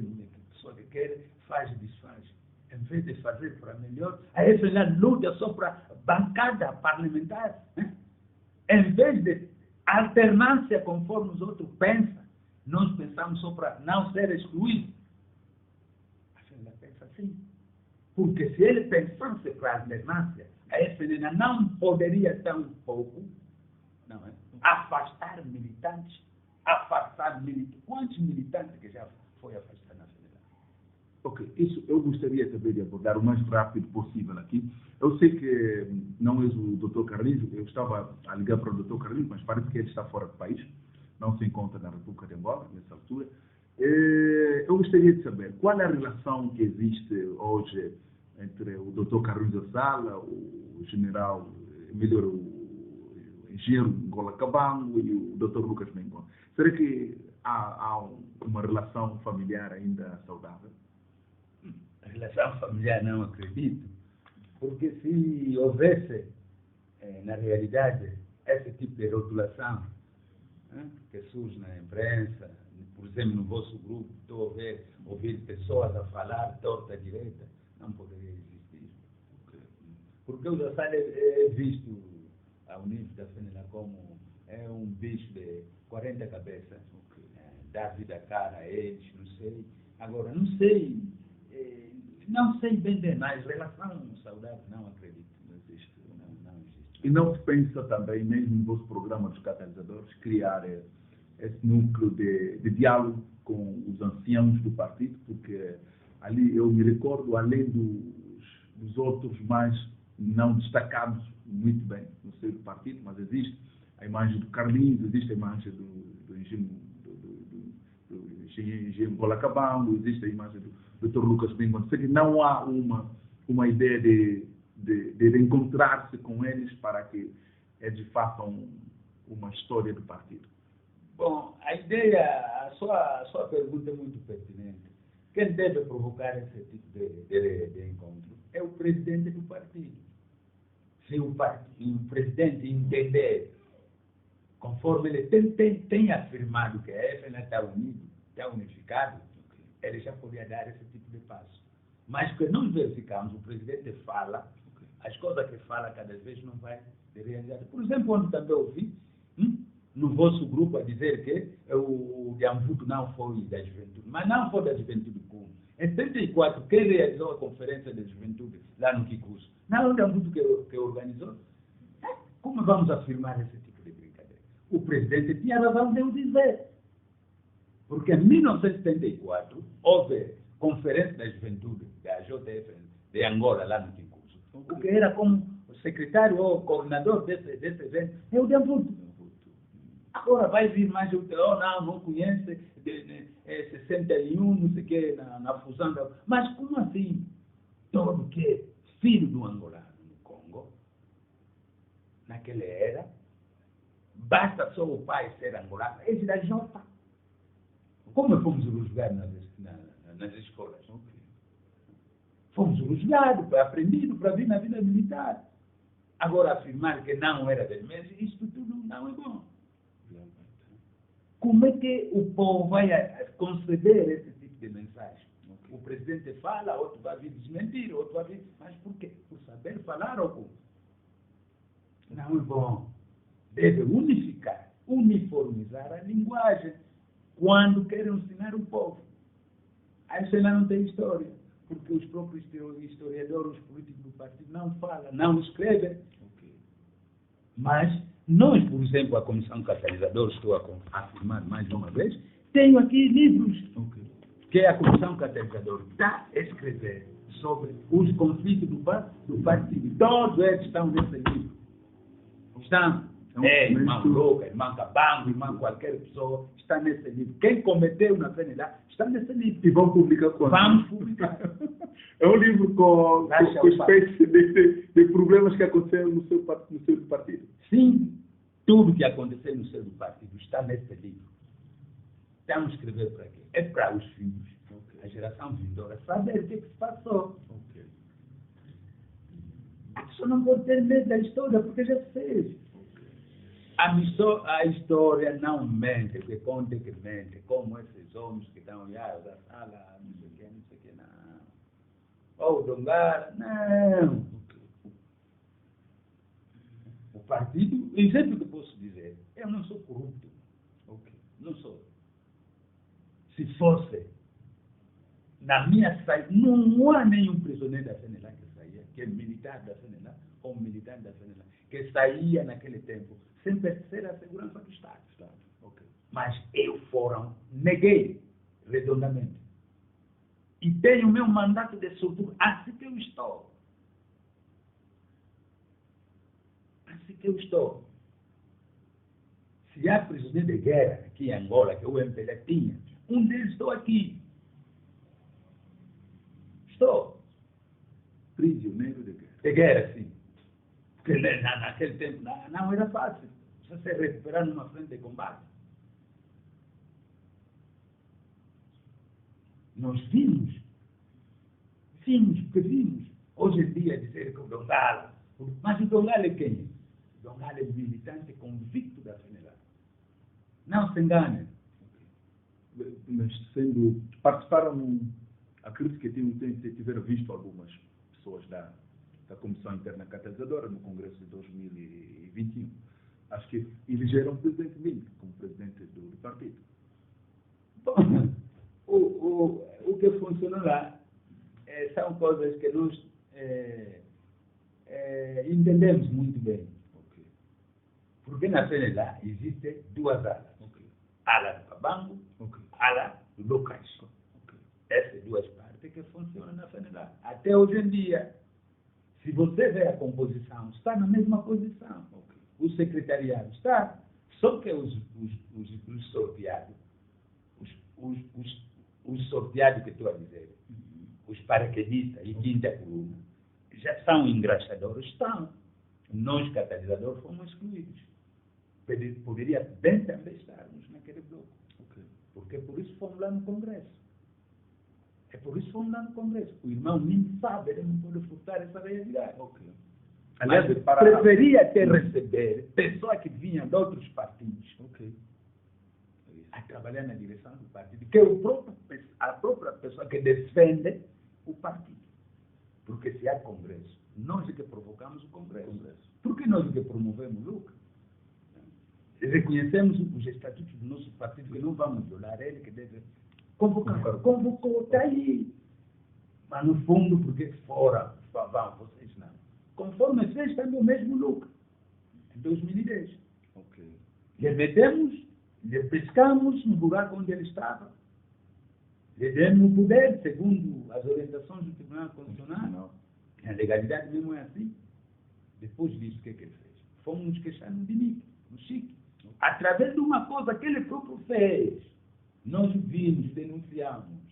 pessoa que quer, faz e desfaz. Em vez de fazer para melhor, a FNLA luta só para bancada parlamentar. Né? Em vez de alternância conforme os outros pensam, nós pensamos só para não ser excluído. A FNLA pensa assim. Porque se ele pensasse para a alternância, a FNLA não poderia tão pouco afastar militantes, Quantos militantes que já foi afastado na FNLA? Ok, isso eu gostaria também de abordar o mais rápido possível aqui. Eu sei que não és o Dr. Carlinhos, eu estava a ligar para o Dr. Carlinhos, mas parece que ele está fora do país, não se encontra na República de Angola, nessa altura. Eu gostaria de saber qual é a relação que existe hoje entre o Dr. Carlinhos Ossala, o general, melhor, o engenheiro Ngola Kabango e o Dr. Lucas Bengon. Será que há uma relação familiar ainda saudável? A relação familiar não acredito, porque se houvesse, na realidade, esse tipo de rotulação que surge na imprensa, por exemplo, no vosso grupo, estou a ouvir pessoas a falar torta direita, não poderia existir. Porque o Ossala é visto ao nível da FNLA como um bicho de 40 cabeças, dá vida à cara a eles, não sei. Agora, não sei bem demais, relação saudável, não acredito, não existe. E não se pensa também, mesmo no vosso programa dos catalisadores, criar esse núcleo de diálogo com os anciãos do partido, porque ali eu me recordo, além dos outros mais não destacados muito bem no seio do partido, mas existe a imagem do Carlinhos, existe a imagem do engenheiro Ngola Kabango, existe a imagem do Dr. Lucas Bengon. Que não há uma ideia de encontrar-se com eles para que eles façam uma história do partido. Bom, a ideia, a sua pergunta é muito pertinente. Quem deve provocar esse tipo de encontro é o presidente do partido. Se o presidente entender, conforme ele tem afirmado que a FNLA está unido, está unificado, ele já poderia dar esse tipo de passo. Mas que nós verificamos, o presidente fala, as coisas que fala cada vez não vai ser realizada. Por exemplo, ontem também ouvi no vosso grupo a dizer que o Diamvuto não foi da juventude, mas não foi da juventude comum. Em 74, quem realizou a conferência da juventude lá no Kikusu? Não é o Diamvuto que organizou? Como vamos afirmar esse tipo de brincadeira? O presidente tinha razão de o dizer. Porque em 1974 houve conferência da juventude da JF de Angola lá no Kikusu. O que era como secretário ou coordenador desse evento é o Diamvuto. Agora vai vir mais não conhece, 61, não sei o que, na fusão. Mas como assim? Todo que é filho do angolano no Congo, naquela era, basta só o pai ser angolano, é da Jota. Como fomos julgar nas escolas? Fomos elogiados, aprendidos para vir na vida militar. Agora, afirmar que não era vermelho, isto tudo não é bom. Como é que o povo vai conceber esse tipo de mensagem? O presidente fala, outro vai vir desmentir, outro vai vir... Mas por quê? Por saber falar ou como? Não é bom. Deve unificar, uniformizar a linguagem quando querem ensinar o povo. Aí você não tem história, porque os próprios historiadores, os políticos do partido não falam, não escrevem. Mas nós, por exemplo, a Comissão Catalisadora, estou a afirmar mais uma vez, tenho aqui livros que a Comissão Catalisadora está a escrever sobre os conflitos do partido. Todos eles estão nesse livro. Estão. Irmão Louca, irmão Cabango, irmão qualquer pessoa, está nesse livro. Quem cometeu na FENELA está nesse livro. E vão publicar quando? Vamos publicar. É um livro com espécie de problemas que aconteceram no seu partido. Sim, tudo que aconteceu no seu partido está nesse livro. Estamos a escrever para quê? É para os filhos, a geração vindoura, saber o que se passou. A pessoa não pode ter medo da história, porque já se fez. A história não mente, porque conta que mente, como esses homens que estão olhados da sala, não sei o que, não. Ou Dongara, não. O partido, exemplo que eu posso dizer, eu não sou corrupto. Não sou. Se fosse, na minha saída, não há nenhum prisioneiro da FENELA que saía, que é militar da FENELA, ou militar da FENELA, que saía naquele tempo, sem pertencer à segurança do Estado. Mas eu neguei redondamente. E tenho o meu mandato de soltura, assim que eu estou. Assim que eu estou. Se há prisioneiro de guerra aqui em Angola, que o MPLA tinha, um deles estou aqui. Estou. Prisioneiro de guerra. De guerra, sim. Porque naquele tempo não era fácil. Você se recuperar numa frente de combate. Nós vimos. Hoje em dia dizer que o Dongala. Mas o Dongala é quem? O Dongala é militante convicto da FENELA. Não se engane. Mas participaram, acredito que tiveram visto algumas pessoas da Comissão Interna Catalisadora no Congresso de 2021. Acho que elegeram o presidente Ming como presidente do partido. Bom, o que funciona lá são coisas que nós entendemos muito bem. Porque na FENELA existem duas alas. Ala do Cabango, ala do Lucas. Essas duas partes que funcionam na FENELA. Até hoje em dia, se você vê a composição, está na mesma posição. O secretariado está, só que os sorteados, os sorteados que estou a dizer, os paraquedistas e quinta coluna, já são engraxadores, estão. Nós, catalisadores, fomos excluídos. Poderia bem também estarmos naquele bloco. Porque é por isso fomos lá no Congresso. O irmão nem sabe, ele não pode furtar essa realidade. Aliás, preferia ter receber pessoas que vinham de outros partidos a trabalhar na direção do partido, que é a própria pessoa que defende o partido. Porque se há Congresso, nós é que provocamos o Congresso. Porque nós é que promovemos o lucro. Reconhecemos os estatutos do nosso partido, que não vamos violar ele, que deve convocar. Convocou, está aí. Mas no fundo, porque fora, vão, vocês não. Conforme fez também o mesmo lucro, em 2010. Lhe metemos, lhe pescamos no lugar onde ele estava. Lhe demos o poder, segundo as orientações do Tribunal Constitucional. A legalidade mesmo é assim. Depois disso, o que ele fez? Fomos nos queixar no DINIC, no Chique. Através de uma coisa que ele próprio fez. Nós vimos, denunciamos.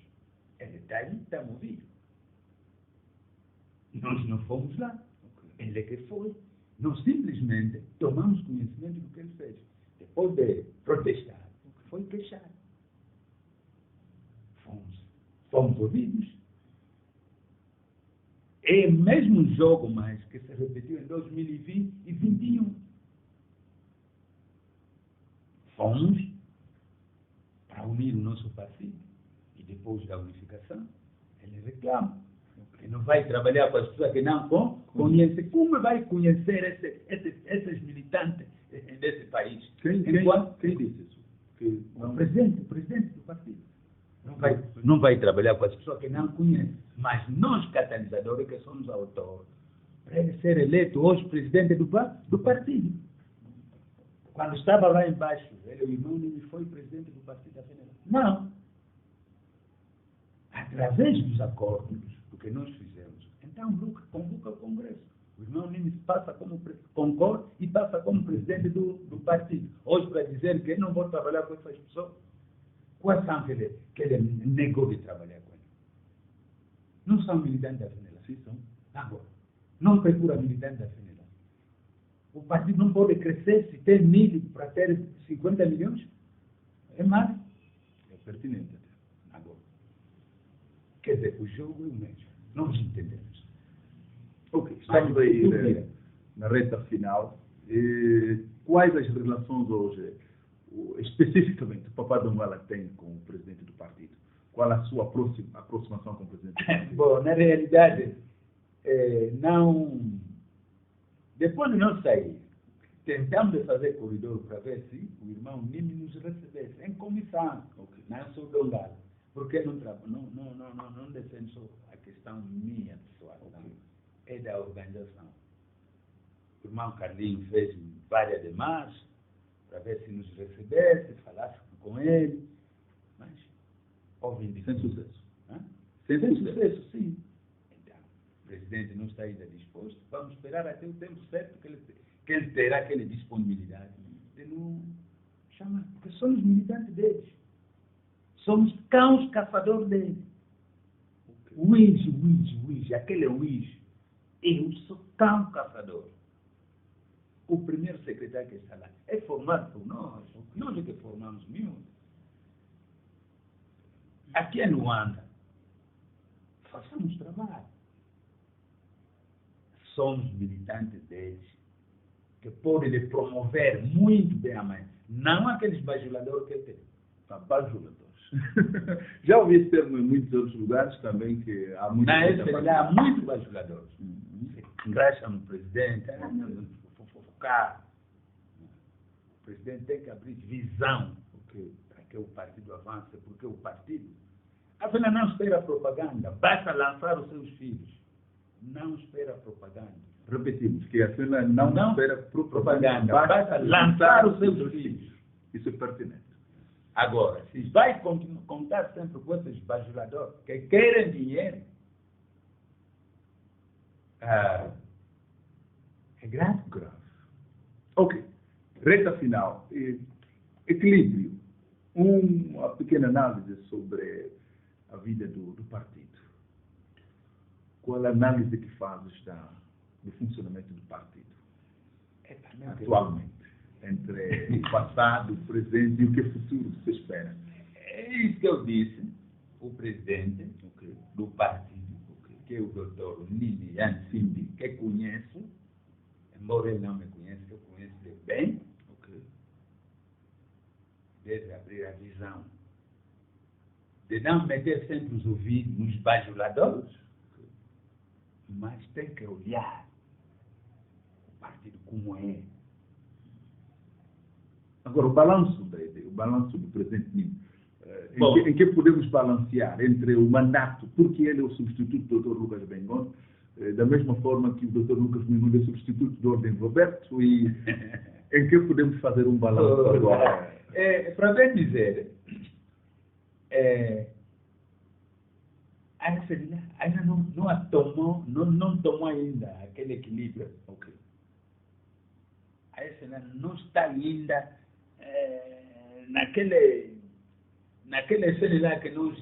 Ele está aí, está movido. Nós não fomos lá. Ele é que foi. Nós simplesmente tomamos conhecimento do que ele fez. Depois de protestar, foi queixar. Fomos ouvidos. É o mesmo jogo, mas que se repetiu em 2020 e 2021. Fomos para unir o nosso partido e depois da unificação, ele reclama que não vai trabalhar com as pessoas que não conhecem. Como vai conhecer esses militantes desse país? Quem disse isso? O presidente do partido. Não vai trabalhar com as pessoas que não conhecem. Mas nós, catalisadores, que somos autores, para ele ser eleito hoje presidente do partido. Quando estava lá embaixo, ele, o irmão Nini, foi presidente do partido da FNL. Não. Através dos acordos, o que nós fizemos, então Lucas convoca o Congresso. O irmão Nini passa como concorre e passa como presidente do partido. Hoje, para dizer que eu não vou trabalhar com essas pessoas, quais são que ele negou de trabalhar com ele? Não são militantes da FNL. Sim, são. Agora, não procura militantes da FNL. O partido não pode crescer se tem 1.000 para ter 50 milhões? É mais. É pertinente. Agora, quer dizer, o jogo é o mesmo. Não nos entendemos. Ok, estamos aí na reta final. Quais as relações hoje, especificamente, o Papá Donguala tem com o presidente do partido? Qual a sua aproximação com o presidente do partido? Bom, na realidade, não... Depois de não sair, tentamos fazer corredor para ver se o irmão Nimi nos recebesse em comissão. Okay. Não sou Donguala. Porque não defende só a questão minha pessoal. Okay. É da organização. O irmão Carlinhos fez várias demandas para ver se nos recebesse, falasse com ele, mas houve sem sucesso. Sem sucesso, sim. Então, o presidente não está ainda disposto. Vamos esperar até o tempo certo que ele terá aquela disponibilidade de nos chamar, porque somos militantes deles. Somos cães caçadores deles. Okay. Aquele Luiz. Eu sou cão caçador. O primeiro secretário que está lá é formado por nós. Nós é que formamos miúdos. Aqui é Luanda. Façamos trabalho. Somos militantes deles, que podem lhe promover muito bem a mãe. Não aqueles bajuladores que tem. Bajuladores. Já ouvi esse termo em muitos outros lugares também, que há muitos... há muitos bajuladores. Engraxam no presidente, fofocar. O presidente tem que abrir visão para que o partido avance, porque o partido, afinal, não espera propaganda, basta lançar os seus filhos. Não espera propaganda. Repetimos, que a cena não espera propaganda, basta lançar os seus filhos. Isso é pertinente. Agora, se vai contar sempre com esses bajuladores que querem dinheiro, é grave. Ok. Reta final. Equilíbrio. Uma pequena análise sobre a vida do partido. Qual a análise que fazes do funcionamento do partido atualmente? Entre o passado, o presente e o que é futuro se espera. É isso que eu disse. O presidente do partido, que é o doutor Nini Simbi, que conheço, embora ele não me conheça, eu conheço ele bem, deve abrir a visão de não meter sempre os ouvidos nos bajuladores, mas tem que olhar o partido como é. Agora, o balanço do presidente Nini, em que podemos balancear entre o mandato, porque ele é o substituto do Dr. Lucas Bengon, da mesma forma que o Dr. Lucas Bengon é substituto do Ordem Roberto, e em que podemos fazer um balanço agora? Para bem dizer, ainda não tomou ainda aquele equilíbrio. A SNA não está ainda naquele cenário que nos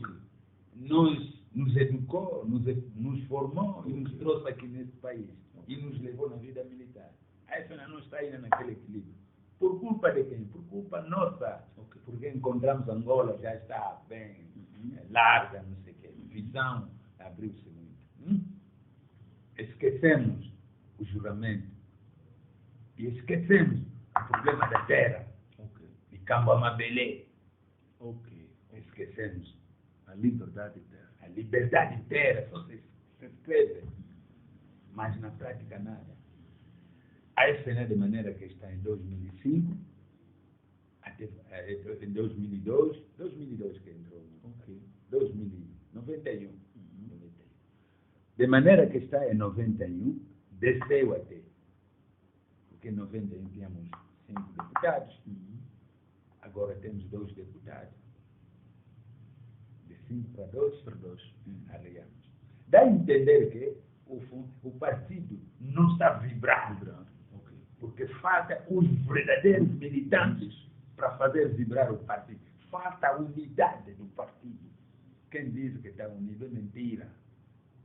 educou, nos formou e nos trouxe aqui nesse país e nos levou na vida militar. A SNA não está ainda naquele equilíbrio. Por culpa de quem? Por culpa nossa. Porque encontramos Angola, já está bem larga, não sei o quê. Visão abriu-se muito. esquecemos o juramento e esquecemos o problema da terra, de Cambamabelé. Esquecemos A liberdade de terra. a liberdade de terra, só se escreve, mas na prática nada. A FNE, de maneira que está em 2005, até em 2002 que entrou, 91. De maneira que está em 91, desceu até. Porque em 91 tínhamos 5 deputados, agora temos 2 deputados. De 5 para 2, aliamos. Dá a entender que o partido não está vibrando, porque falta os verdadeiros militantes para fazer vibrar o partido. Falta a unidade do partido. Quem diz que está unido é mentira.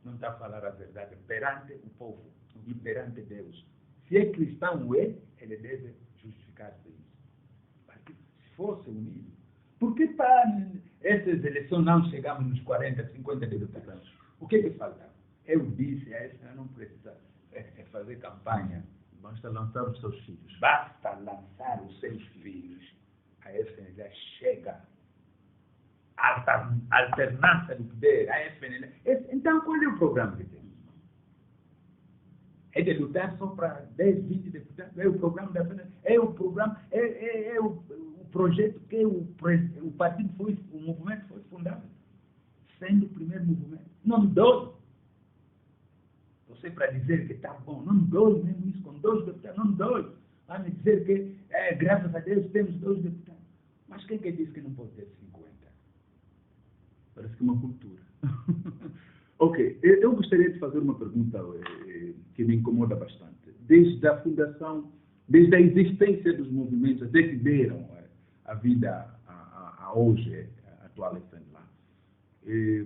Não está a falar a verdade perante o povo e perante Deus. Se é cristão, ele deve justificar-se isso. Se fosse unido, por que para essas eleições não chegamos nos 40, 50 deputados? O que é que falta? Eu disse, a essa não precisa fazer campanha. Basta lançar os seus filhos. Basta lançar os seus filhos. A FNL já chega. Alternância do poder. A FNL. Então, qual é o programa que temos? É de lutar só para 10, 20 deputados? É o programa da FNL? É o programa? É o projeto que o partido foi, o movimento foi fundado? Sendo o primeiro movimento. Não me dói. Você para dizer que está bom, não me dói mesmo isso, com 2 deputados, não me dói. Vai me dizer que, graças a Deus, temos 2 deputados. Mas quem que disse que não pode ter 50? Parece que é uma cultura. Ok, eu gostaria de fazer uma pergunta que me incomoda bastante. Desde a fundação, desde a existência dos movimentos, até que deram a vida a hoje, a atual FNLA.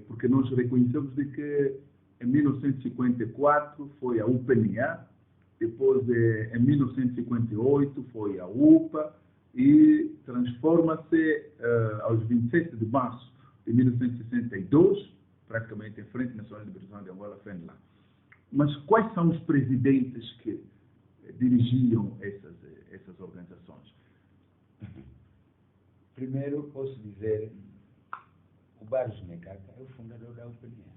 Porque nós reconhecemos de que em 1954 foi a UPNA, depois em 1958 foi a UPA e transforma-se aos 27 de março de 1962, praticamente em Frente Nacional de Libertação de Angola, FNLA. Mas quais são os presidentes que dirigiam essas organizações? Primeiro, posso dizer, o Barros Necaca é o fundador da UPNA.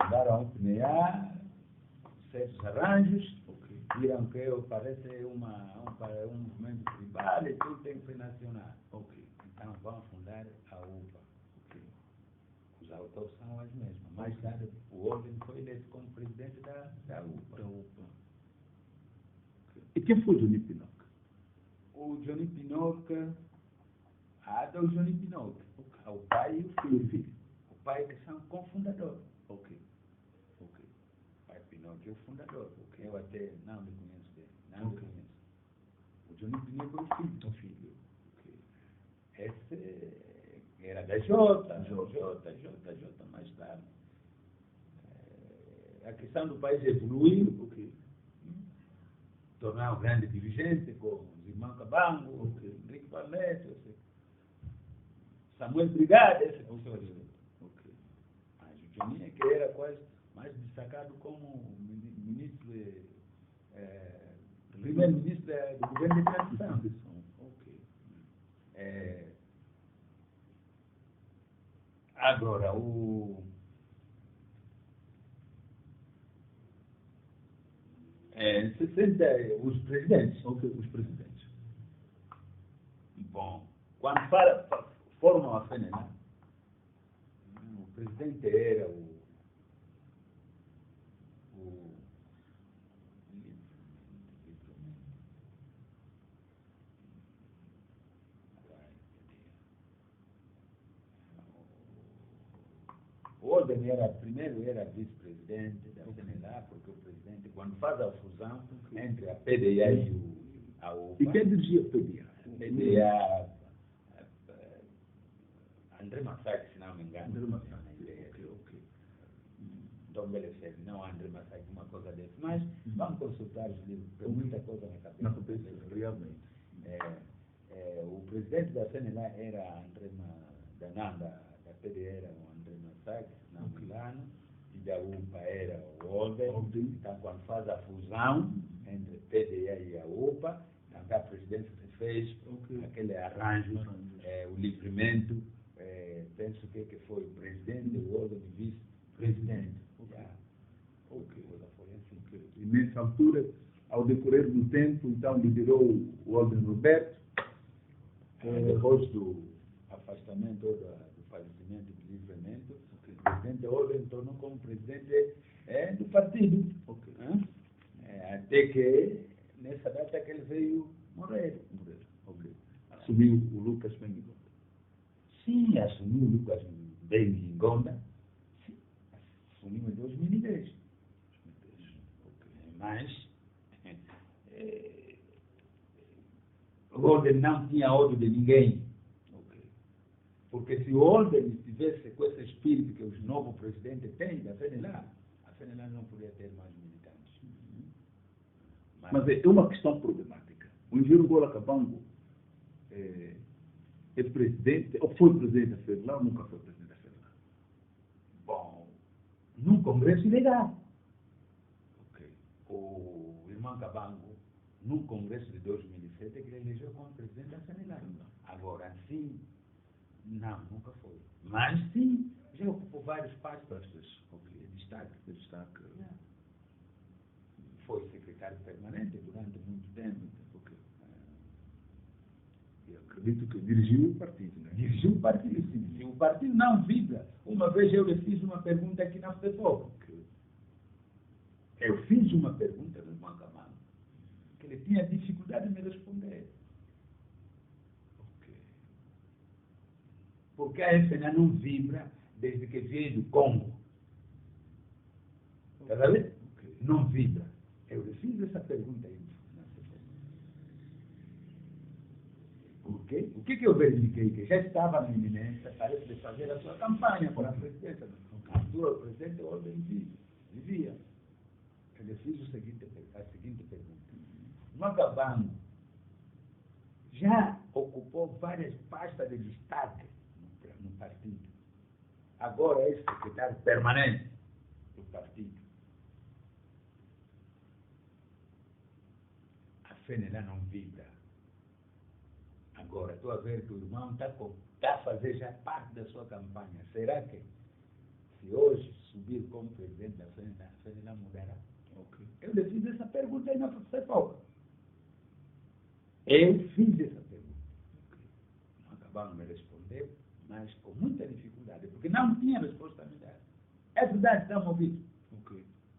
Fundaram a UPNA, certos arranjos, viram que parece um movimento tribal e tudo tem que ser nacional. Então vão fundar a UPA. Os autores são as mesmas. Mais tarde, o Ordem foi eleito como presidente da UPA. E quem foi Johnny Pinocchio? O Johnny Pinocchio, o Johnny Pinocchio, o pai e o filho. O pai que são cofundadores. O pai Pinocchio é o fundador, porque eu até não me conheço dele. Não me conheço. O Johnny Pinocchio é o filho. Esse era da Jota, mais tarde. A questão do país evoluiu, tornar um grande dirigente, com os irmãos Cabango, Henrique Valete, Samuel Brigada, esse professor. Mas o Johnny, que era quase mais destacado como ministro, primeiro-ministro do governo de transição. Agora, em 60, os presidentes. Os presidentes. Bom, quando formam a FNLA, o presidente era o Ordem primeiro era vice-presidente da FNLA, porque o presidente, quando faz a fusão entre a PDA e a UPA... E quem dirigia a PDA? PDA... André Massacre, se não me engano. André Massacre, Dom Belefer, não André Massacre, uma coisa dessa. Mas vamos consultar os livros, tem muita coisa na cabeça. Realmente. O presidente da FNLA era André da PDA, era o André Massacre, se não me engano, e da UPA era o Olden. Então, quando faz a fusão entre PDA e a UPA, então a presidência se fez aquele arranjo, o livramento, penso que foi o presidente, o Olden de vice-presidente. Foi assim. E nessa altura, ao decorrer do tempo, então liderou o Olden Roberto. Depois do afastamento ou do falecimento do livramento, o presidente Olden tornou como presidente do partido. Até que, nessa data que ele veio morrer. Assumiu o Lucas Bengonda. Sim, assumiu o Lucas Bengonda. Assumiu em 2010. Mas o Olden não tinha ódio de ninguém. Porque se o Olden estivesse com esse espírito que o novo presidente tem da FNLA, a FNLA não poderia ter mais militantes. Mas é uma questão problemática. O engenheiro Gola Kabango é presidente, ou foi presidente da FNLA ou nunca foi presidente da FNLA? Bom, num congresso ilegal. O irmão Kabango, num congresso de 2007, ele elegeu como presidente da FNLA. Agora, sim, não, nunca foi. Mas, sim, já ocupou vários pastos de destaque. Foi secretário permanente durante muito tempo. E acredito que dirigiu o partido, né? Dirigiu o partido, sim. E o partido não vibra. Uma vez eu lhe fiz uma pergunta aqui na FEFOC. Eu fiz uma pergunta no irmão Camargo, que ele tinha dificuldade de me responder. Porque a FNA não vibra desde que veio do Congo. Está vendo? Não vibra. Eu lhe fiz essa pergunta aí. O que eu verifiquei? Que já estava na iminência, parece, de fazer a sua campanha para a presidência. A altura, o presidente Olden vivia. Eu fiz a seguinte pergunta. Magabango já ocupou várias pastas de destaque no partido. Agora é secretário permanente do partido. A FNLA não vibra. Agora, estou a ver que o irmão está a fazer já parte da sua campanha. Será que, se hoje subir como presidente da FNLA, a FNLA mudará? Eu lhe fiz essa pergunta aí na FEFOC. Eu fiz essa pergunta. Não acabaram de me responder, mas com muita dificuldade, porque não tinha resposta a me dar. É verdade, estão ouvindo.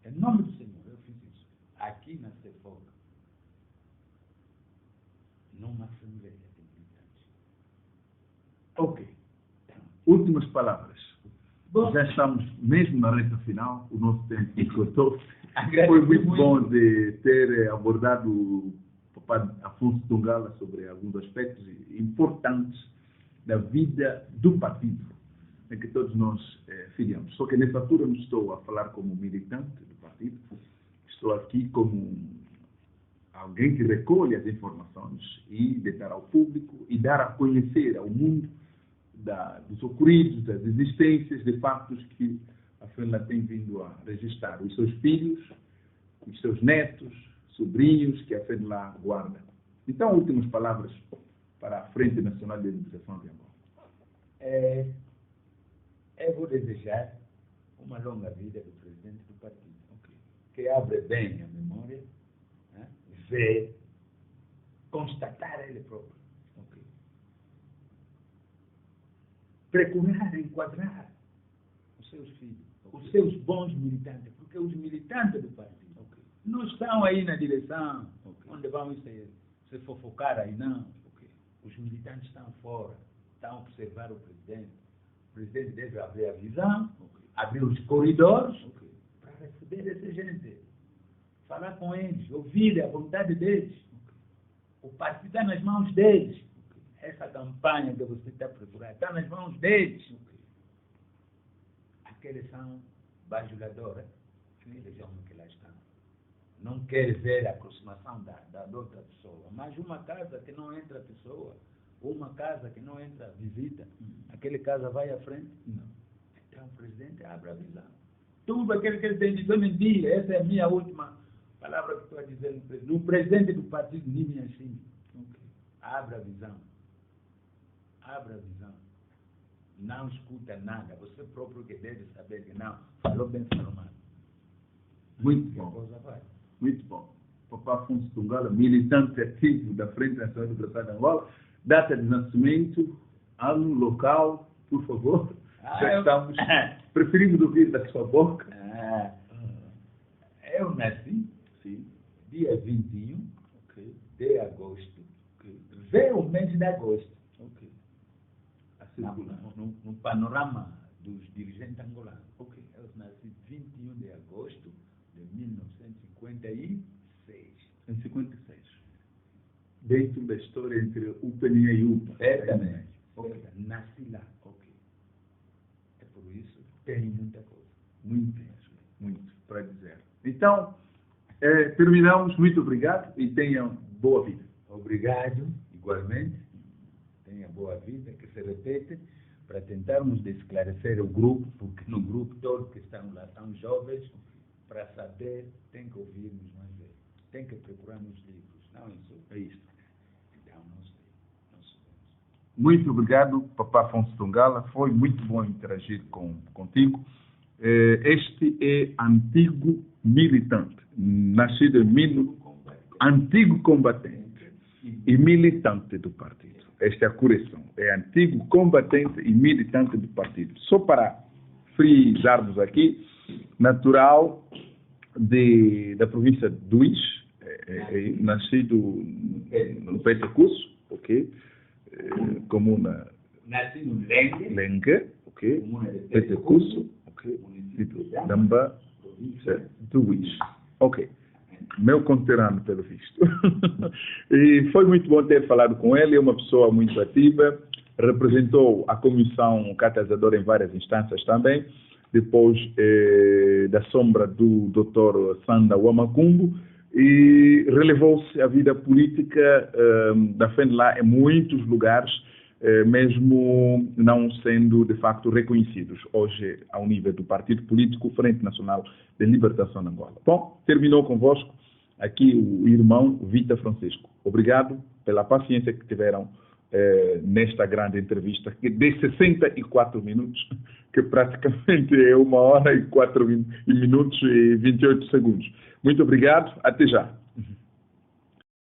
Em nome do Senhor, eu fiz isso. Aqui na FEFOC, numa assembleia de militantes. Últimas palavras. Bom, já estamos mesmo na reta final, o nosso tempo esgotou. Foi muito bom de ter abordado o Papa Afonso Tongala sobre alguns aspectos importantes da vida do partido, em que todos nós filiamos. Só que nessa altura não estou a falar como militante do partido, estou aqui como alguém que recolhe as informações e de dar ao público e dar a conhecer ao mundo dos ocorridos, das existências, de fatos que a FENLA tem vindo a registrar. Os seus filhos, os seus netos, sobrinhos que a FENLA guarda. Então, últimas palavras para a Frente Nacional de Libertação de Angola. Eu vou desejar uma longa vida do presidente do partido, que abre bem a memória, né? Vê, constatar ele próprio. Procurar enquadrar os seus filhos, os seus bons militantes, porque os militantes do partido não estão aí na direção onde vão se fofocar aí, não. Os militantes estão fora, estão a observar o presidente. O presidente deve abrir a visão, abrir os corredores para receber essa gente, falar com eles, ouvir a vontade deles. O partido está nas mãos deles. Essa campanha que você está procurando está nas mãos deles. Aqueles são bajuladores, aqueles homens que lá estão. Não quer ver a aproximação da outra pessoa, mas uma casa que não entra pessoa, uma casa que não entra visita, aquele casa vai à frente? Não. Então o presidente abre a visão. Tudo aquilo que ele tem dito é mentira. Essa é a minha última palavra que estou a dizer no presidente do partido, ninguém assim. Abra a visão. Abra a visão. Não escuta nada. Você próprio que deve saber que não. Falou bem, falou mal. Muito bom. Muito bom. Papá Afonso Tungala, militante ativo da Frente Nacional de Libertação de Angola. Data de nascimento, ano, local, por favor. Já estamos. Preferimos ouvir da sua boca. Eu nasci, sim, dia 21 de agosto. Veio o mês de agosto. No panorama dos dirigentes angolanos. Eu nasci 21 de agosto de 1956. Em 56. Dentro da história entre UPNE e UPA. Certamente. Nasci lá. É por isso que tenho muita coisa. Muito para dizer. Então, terminamos. Muito obrigado e tenham boa vida. Obrigado, igualmente. Tenha boa vida, que se repete, para tentarmos esclarecer o grupo, porque no grupo todos que estão lá são jovens, para saber, tem que ouvirmos mais vezes, tem que procurar nos livros, não isso? É isso. Então, não sabemos. Muito obrigado, Papá Afonso Tungala, foi muito bom interagir contigo. Este é antigo militante, nascido em antigo combatente e militante do partido. Esta é a correção. É antigo combatente e militante do partido. Só para frisarmos aqui, natural da província do Is, nascido no Petecusso, comuna Nasci no Lengue, Petecusso, Damba, do Is. Meu conterrâneo, pelo visto. E foi muito bom ter falado com ele, é uma pessoa muito ativa, representou a comissão catalisadora em várias instâncias também, depois da sombra do Dr. Sanda Wamakumbo, e relevou-se a vida política da FENLA em muitos lugares, mesmo não sendo de facto reconhecidos hoje ao nível do partido político Frente Nacional de Libertação de Angola. Bom, terminou convosco aqui o irmão Vita Francisco. Obrigado pela paciência que tiveram nesta grande entrevista de 64 minutos, que praticamente é 1 hora e 4 minutos e 28 segundos. Muito obrigado, até já.